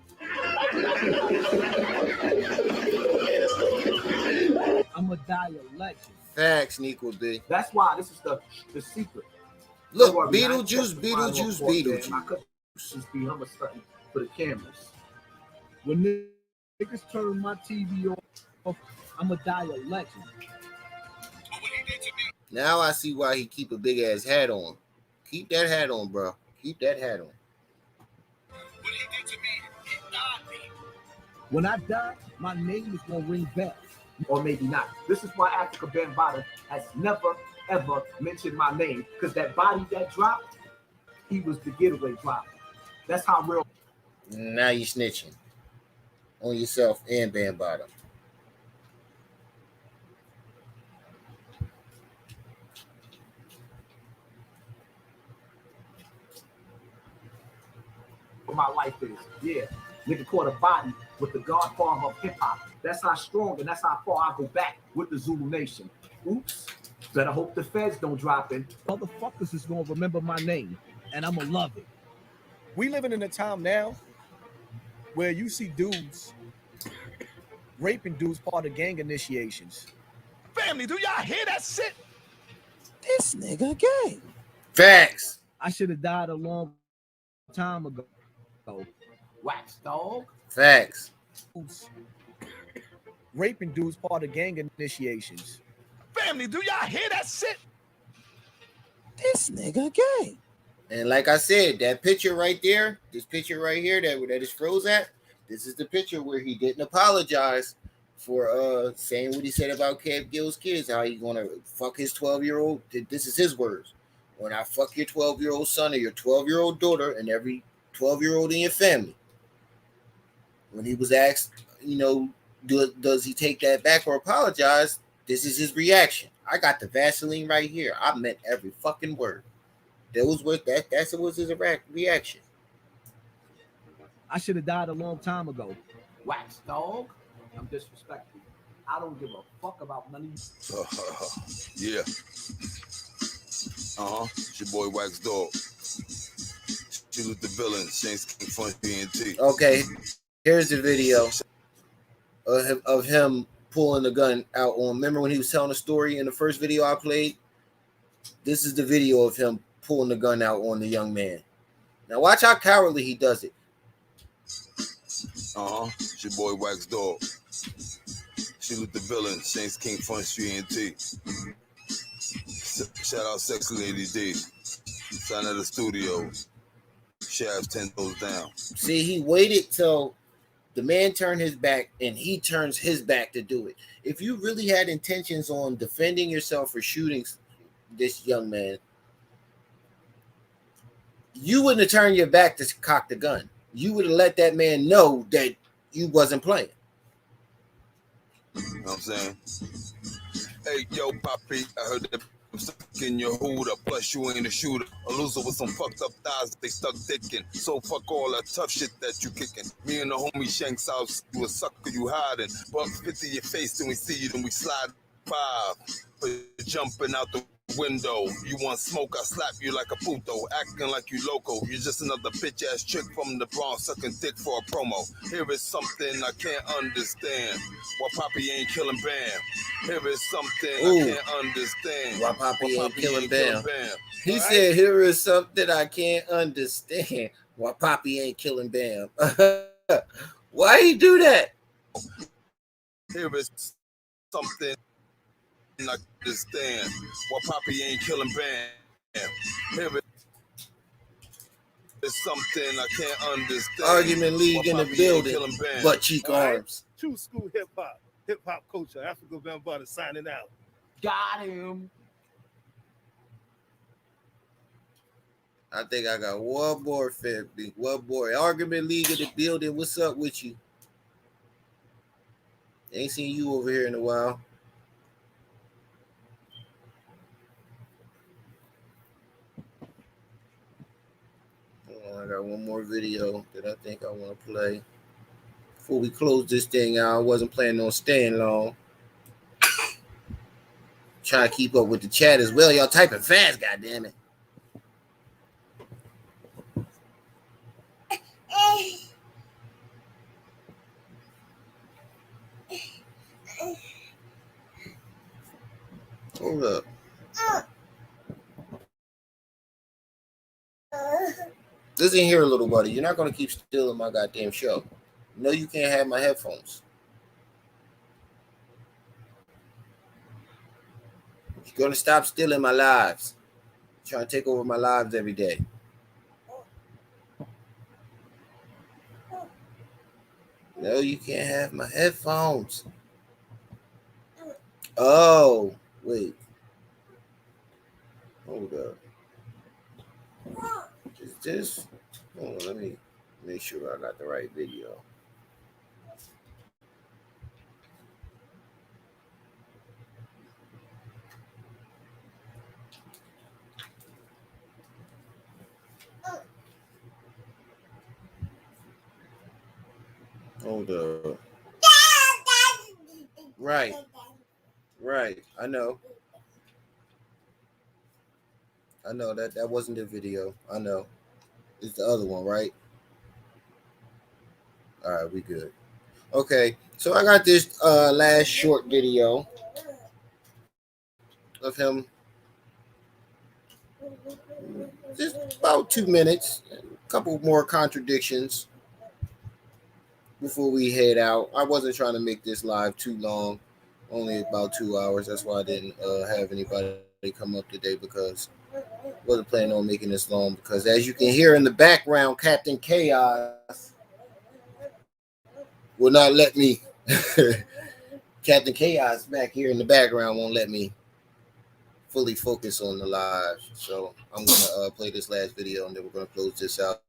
I'ma die a legend. Facts, Nico B. That's why this is the secret. Look, Don't worry, man. Beetlejuice. I could just be humble study for the cameras. When niggas turn my TV off, I'ma die a legend. Now I see why he keep a big ass hat on. Keep that hat on, bro. Keep that hat on. What he did to me, he died me. When I die, my name is gonna ring bells. Or maybe not. This is why Africa Bambaataa has never, ever mentioned my name. Because that body that dropped, he was the getaway driver. That's how real. Now you snitching on yourself and Bambaataa. My life is. Yeah. Nigga caught a body with the godfather of hip hop. That's how strong and that's how far I go back with the Zulu Nation. Oops. Better hope the feds don't drop in. Motherfuckers is gonna remember my name, and I'ma love it. We living in a time now where you see dudes raping dudes part of gang initiations. Family, do y'all hear that shit? This nigga gay. Facts. I should have died a long time ago. Wax dog. Facts. Raping dudes part of gang initiations. Family, do y'all hear that shit? This nigga gay. And like I said, that picture right there, this picture right here that is froze at, this is the picture where he didn't apologize for saying what he said about Kev Gill's kids, how he gonna fuck his 12-year-old. This is his words. When I fuck your 12-year-old son or your 12-year-old daughter and every 12-year-old in your family. When he was asked, does he take that back or apologize? This is his reaction. I got the Vaseline right here. I meant every fucking word. That was his reaction. I should have died a long time ago. Wax dog. I'm disrespectful. I don't give a fuck about none of you. Yeah. It's your boy Wax Dawg. She was the villain. Saints King Fun BNT. Okay, here's the video of him pulling the gun out on. Remember when he was telling the story in the first video I played? This is the video of him pulling the gun out on the young man. Now watch how cowardly he does it. It's your boy Wax Dawg. She was the villain. Saints King Fun BNT. Shout out Sexy Lady D. Sign at the studio. Shafts 10 toes down. See, he waited till the man turned his back and he turns his back to do it. If you really had intentions on defending yourself or shooting this young man, you wouldn't have turned your back to cock the gun. You would have let that man know that you wasn't playing. You know what I'm saying? Hey, yo, Poppy, I heard that I'm stuck in your hooter. Plus, you ain't a shooter. A loser with some fucked up thighs that they stuck dickin'. So fuck all that tough shit that you kickin'. Me and the homie Shanks out, you a sucker, you hiding. Buck 50 your face, then we see you, then we slide 5. But jumping out the window. You want smoke, I slap you like a puto. Acting like you loco. You're just another bitch ass chick from the Bronx sucking dick for a promo. Here is something I can't understand. Why Poppy ain't killing Bam? Here is something I can't understand. Why Poppy ain't killing Bam? He said, here is something I can't understand. Why Poppy ain't killing Bam? Why he do that? Here is something I understand. Why Poppy ain't killing Bam? Here is something I can't understand. Argument League in the building. Butt cheek arms. True school hip hop culture. Africa Bambaataa signing out. Got him. I think I got one more, family. One more. Argument League in the building. What's up with you? Ain't seen you over here in a while. I got one more video that I think I want to play. Before we close this thing out, I wasn't planning on staying long. Trying to keep up with the chat as well. Y'all typing fast, goddammit. Hold up. Listen here, little buddy. You're not going to keep stealing my goddamn show. No, you can't have my headphones. You're going to stop stealing my lives. You're trying to take over my lives every day. No, you can't have my headphones. Oh, wait. Hold up. Is this? Hold on, let me make sure I got the right video. Hold up. Right. Right. I know that wasn't the video. I know. It's the other one, right? All right, we good. Okay, so I got this last short video of him. Just about 2 minutes. A couple more contradictions before we head out. I wasn't trying to make this live too long. Only about 2 hours. That's why I didn't have anybody come up today, because I wasn't planning on making this long, because as you can hear in the background, Captain Chaos will not let me Captain Chaos back here in the background won't let me fully focus on the live. So I'm going to play this last video and then we're going to close this out.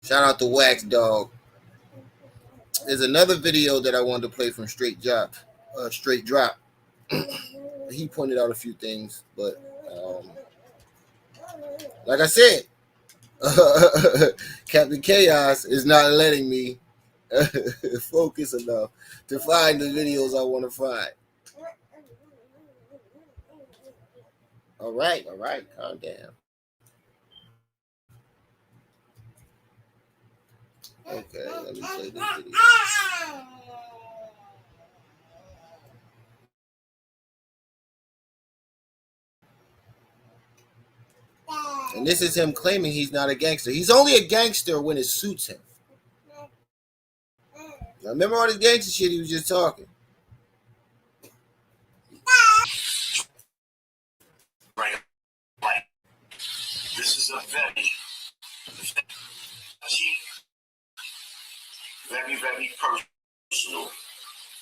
Shout out to Wax Dawg. There's another video that I wanted to play from Straight Drop. He pointed out a few things, but like I said, Captain Chaos is not letting me focus enough to find the videos I want to find. All right, calm down. Okay, let me play this video. And this is him claiming he's not a gangster. He's only a gangster when it suits him. Now, remember all this gangster shit he was just talking. Right. This is a very personal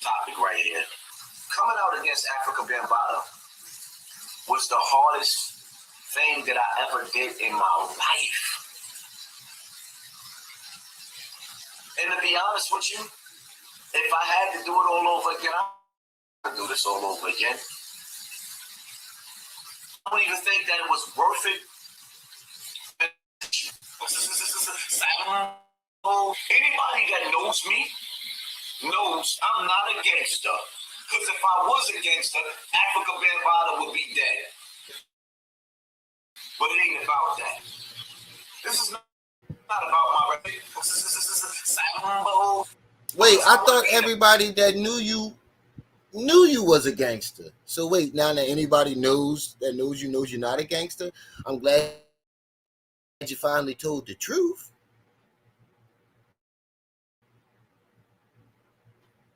topic right here. Coming out against Africa Bambaataa was the hardest thing that I ever did in my life. And to be honest with you, if I had to do it all over again, I would do this all over again. I don't even think that it was worth it. Anybody that knows me knows I'm not a gangster. Because if I was a gangster, Africa Bambaataa would be dead. But it ain't about that. This is not about my reputation. Wait, I thought everybody that knew you was a gangster. So wait, now that anybody knows you're not a gangster, I'm glad you finally told the truth.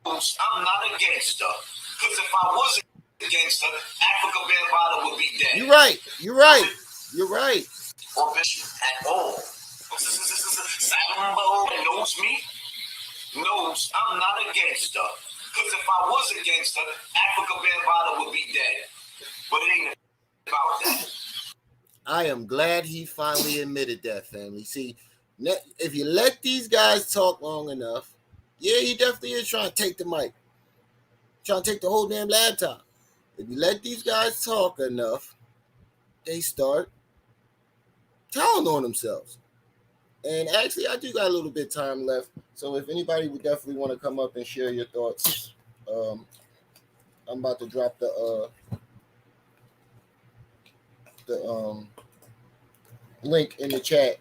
I'm not a gangster. Because if I was a gangster, Africa Bambaataa would be dead. You're right. Or at all. That knows me knows I'm not a gangster. Because if I was a gangster, Africa Bambaataa would be dead. But it ain't about that. I am glad he finally admitted that, family. See, if you let these guys talk long enough, yeah, he definitely is trying to take the mic. Trying to take the whole damn laptop. If you let these guys talk enough, they start telling on themselves. And actually, I do got a little bit of time left. So if anybody would definitely want to come up and share your thoughts, I'm about to drop the link in the chat.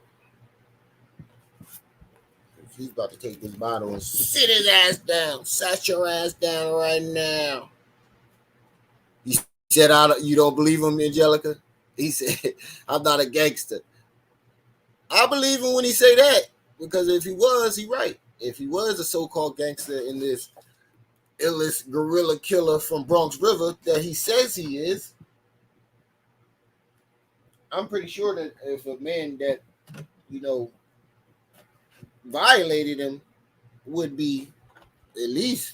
He's about to take this bottle and sit his ass down. Sat your ass down right now. He said, you don't believe him, Angelica? He said, I'm not a gangster. I believe him when he say that, because if he was, he right. If he was a so-called gangster in this illest gorilla killer from Bronx River that he says he is, I'm pretty sure that if a man that, violated him would be at least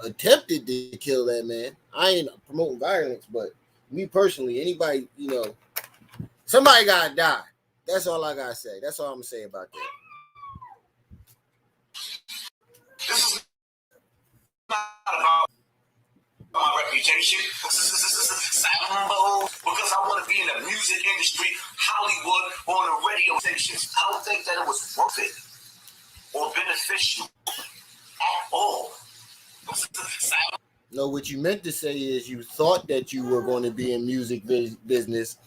attempted to kill that man. I ain't promoting violence, but me personally, anybody, somebody gotta die. That's all I gotta say. That's all I'm gonna say about that. This is not about my reputation. Because I want to be in the music industry, Hollywood, on the radio stations. I don't think that it was worth it or beneficial at all. No, what you meant to say is you thought that you were going to be in music business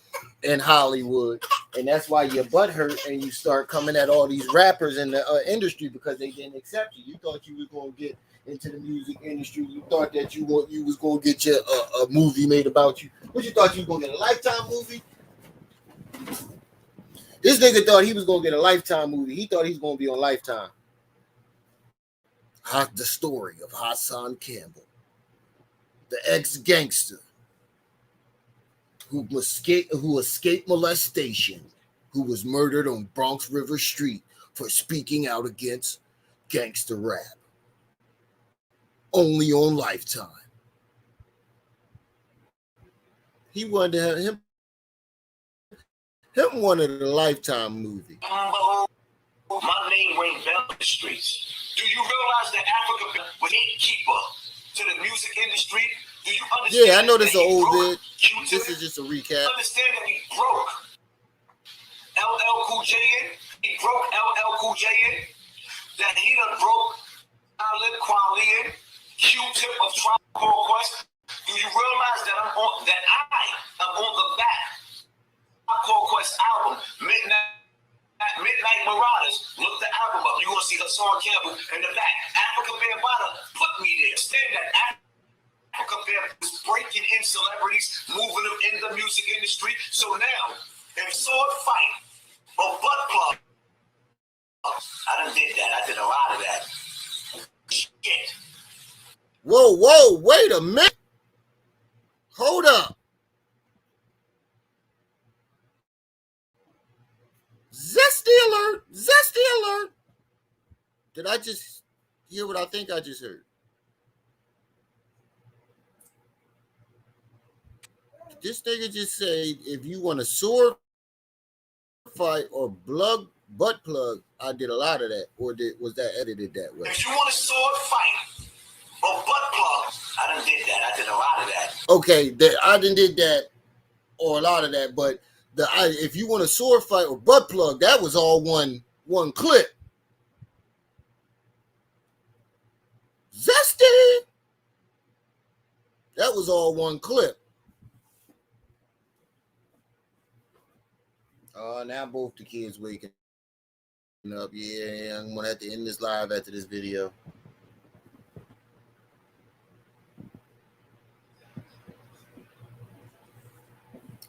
in Hollywood, and that's why your butt hurt and you start coming at all these rappers in the industry because they didn't accept you. You thought you were going to get into the music industry. You thought that you was going to get your a movie made about you. What you thought you were going to get, a Lifetime movie? This nigga thought he was going to get a Lifetime movie. He thought he was going to be on Lifetime. The story of Hassan Campbell, the ex-gangster who escaped molestation, who was murdered on Bronx River Street for speaking out against gangster rap. only on Lifetime. He wanted to have him wanted a Lifetime movie. My name rang bell in the streets. Do you realize that Africa was gatekeeper to the music industry? Do you understand? Yeah, I know this is an old bit. Q-Tip? This is just a recap. Understand that he broke LL Cool J in? He broke LL Cool J in? That he done broke Talib Kweli in? Q-Tip of Tribe Called Quest? Do you realize that I am on the back Tribe Called Quest album, Midnight Marauders? Look the album up. You're going to see Hassan Campbell in the back. Africa Bambaataa put me there. Stand that Africa Bambaataa was breaking in celebrities, moving them in the music industry. So now, if sword fight or butt plug, I done did that. I did a lot of that. Shit. Whoa, wait a minute. Hold up. Zesty alert. Did I just hear what I think I just heard? This nigga just say, if you want a sword fight or butt plug, I did a lot of that. Or was that edited that way? If you want a sword fight or butt plug, I done did that. I did a lot of that. Okay, I done did that or a lot of that, but if you want a sword fight or butt plug, that was all one clip. Zesty. That was all one clip. Now both the kids waking up. Yeah, I'm gonna have to end this live after this video.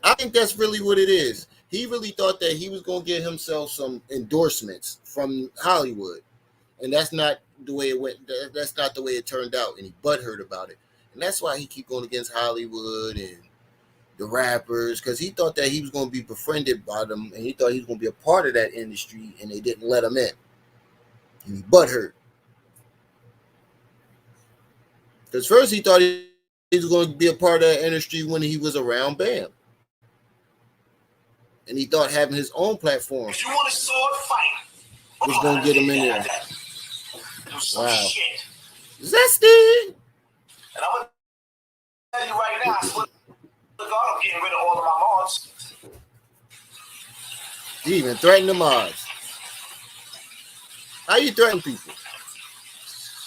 I think that's really what it is. He really thought that he was gonna get himself some endorsements from Hollywood, and that's not the way it went. That's not the way it turned out, and he butthurt about it, and that's why he keep going against Hollywood and the rappers, because he thought that he was going to be befriended by them, and he thought he was going to be a part of that industry, and they didn't let him in. And he butthurt. Because first he thought he was going to be a part of that industry when he was around Bam. And he thought having his own platform if you want a sword fight, was going to get him in there. Wow. Shit. Zesty! And I'm going to tell you right now, I'm getting rid of all of my mods. You even threaten the mods. How you threaten people?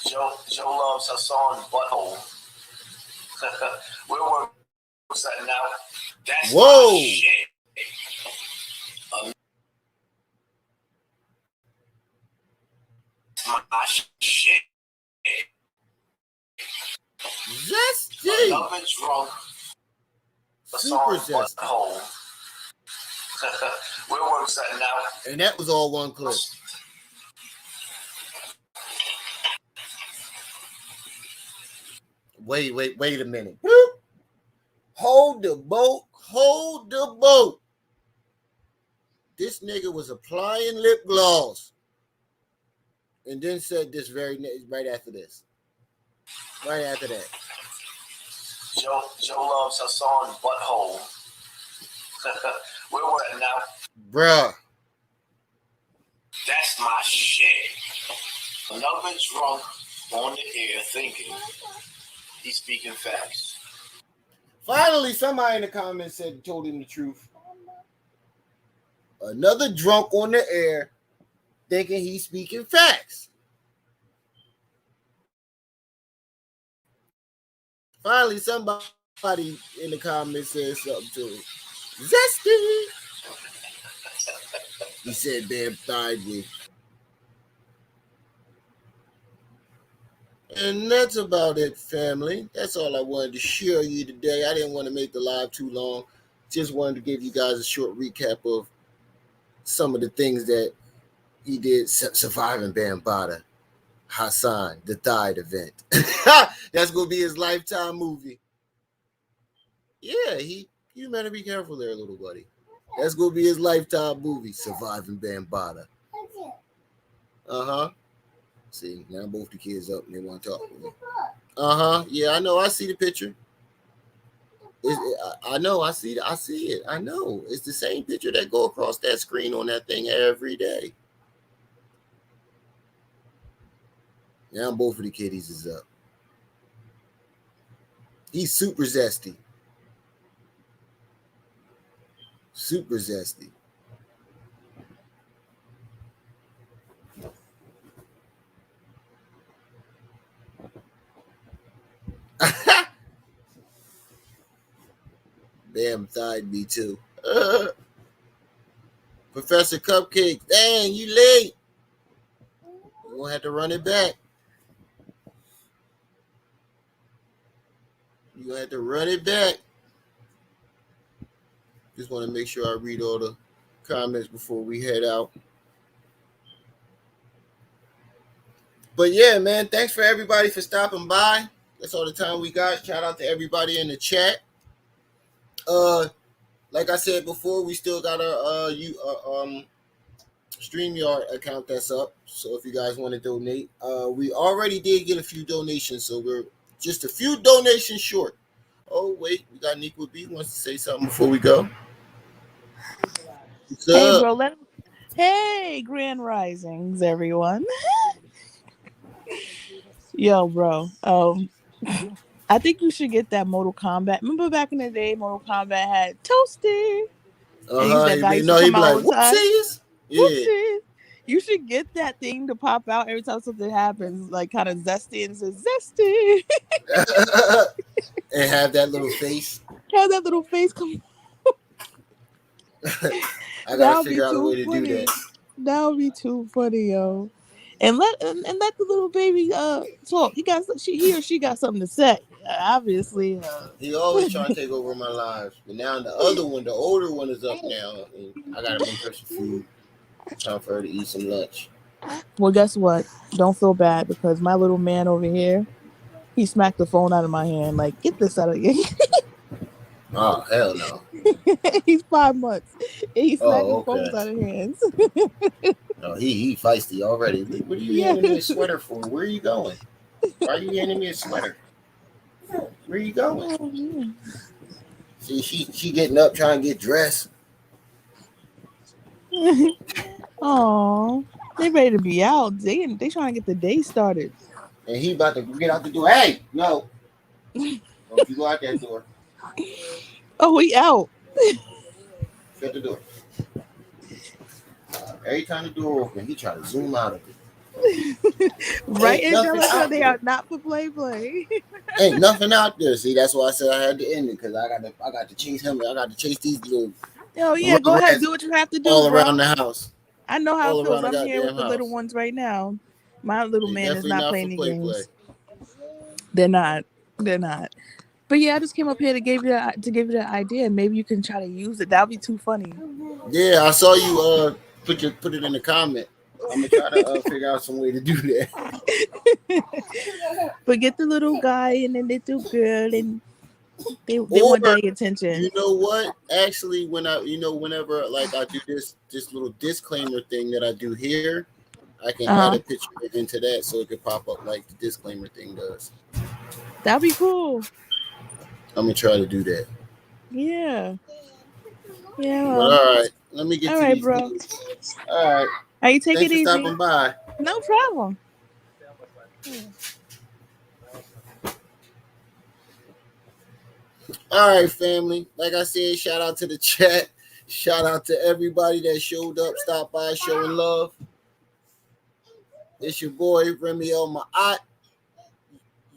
Joe loves Hassan's butthole. We're working something out. That's whoa. Shit. My shit. Zesty. Another drunk. Super zesty. We're working something out. And that was all one clip. Wait a minute. Hold the boat. This nigga was applying lip gloss and then said this right after this. Right after that. Joe loves Hassan's butthole. We're working out. Bruh. That's my shit. Another drunk on the air thinking he's speaking facts. Finally, somebody in the comments told him the truth. Another drunk on the air thinking he's speaking facts. Finally, somebody in the comments said something to him. Zesty! He said Bam died with. And that's about it, family. That's all I wanted to share you today. I didn't want to make the live too long. Just wanted to give you guys a short recap of some of the things that he did. Surviving Bambaataa, Hassan, the Tide event. That's going to be his Lifetime movie. Yeah, you better be careful there, little buddy. That's going to be his Lifetime movie, Surviving Bambaataa. Uh-huh. See, now both the kids up and they want to talk with me. Yeah, I know. I see the picture. I know. I see it. I know. It's the same picture that go across that screen on that thing every day. Now both of the kiddies is up. He's super zesty. Super zesty. Damn, thigh'd me too. Professor Cupcake, dang, you late. You're gonna have to run it back. You're gonna have to run it back. Just want to make sure I read all the comments before we head out. But yeah, man, thanks for everybody for stopping by. That's all the time we got. Shout out to everybody in the chat. Like I said before, we still got our StreamYard account that's up. So if you guys want to donate, we already did get a few donations, so we're just a few donations short. Oh wait, we got Nico B wants to say something before we go. What's Hey, up? bro. Hey, Grand Risings, everyone. Yo, bro. I think you should get that Mortal Kombat. Remember back in the day, Mortal Kombat had Toasty. That guy used to come out all the time. Whoopsies. Yeah. Whoopsies. You should get that thing to pop out every time something happens, like kind of zesty, and says zesty. And have that little face. Have that little face come. I gotta figure out a way to do that. That would be too funny, yo. And let the little baby talk. He or she got something to say. Obviously. He always trying to take over my lives. But now the other one, the older one, is up now. And I gotta make her some food. Time for her to eat some lunch. Well, guess what? Don't feel bad because my little man over here, he smacked the phone out of my hand. Like, get this out of here. Oh, hell no. He's 5 months. And he's smacking phones out of hands. No, he feisty already. What are you handing me a sweater for? Where are you going? Why are you handing me a sweater? Where are you going? See, she getting up trying to get dressed. Oh, they ready to be out. They trying to get the day started. And he about to get out the door. Hey, no. Don't you go out that door. Oh, he out. Shut the door. Every time the door open, he try to zoom out of it. Right, Angelica, they are not for play. Ain't nothing out there. See, that's why I said I had to end it because I got to chase him. I got to chase these little. Oh yeah, go ahead, do what you have to do. All around the house. I know how it feels. I'm here with the little ones right now. My little man is not playing any games. They're not. But yeah, I just came up here to give you that idea, and maybe you can try to use it. That'd be too funny. Yeah, I saw you put it in the comment. I'm gonna try to figure out some way to do that. But get the little guy and the little girl, and they want that attention. You know what? Actually, whenever like I do this little disclaimer thing that I do here, I can add a picture into that so it can pop up like the disclaimer thing does. That'd be cool. I'm gonna try to do that. Yeah. But all right, let me get to these bro. Things. All right. Are you taking it easy? Thanks for stopping by. No problem. All right, family. Like I said, shout out to the chat. Shout out to everybody that showed up, stopped by, showing love. It's your boy, Remy El Ma'at.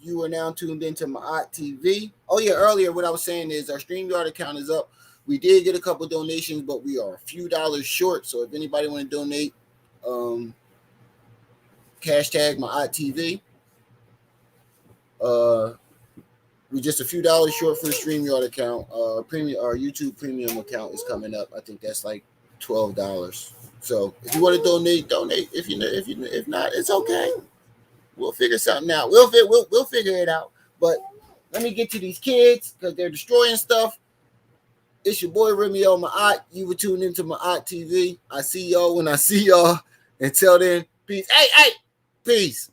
You are now tuned into Ma'at TV. Oh, yeah, earlier what I was saying is our StreamYard account is up. We did get a couple donations, but we are a few dollars short. So if anybody want to donate, hashtag Ma'at TV. We're just a few dollars short for the StreamYard account. Our YouTube premium account is coming up. I think that's like $12. So if you want to donate. If not, it's okay. We'll figure something out. We'll figure it out. But let me get to these kids because they're destroying stuff. It's your boy Remy El Ma'at. You were tuned into Ma'at TV. I see y'all when I see y'all. Until then, peace. Hey, peace.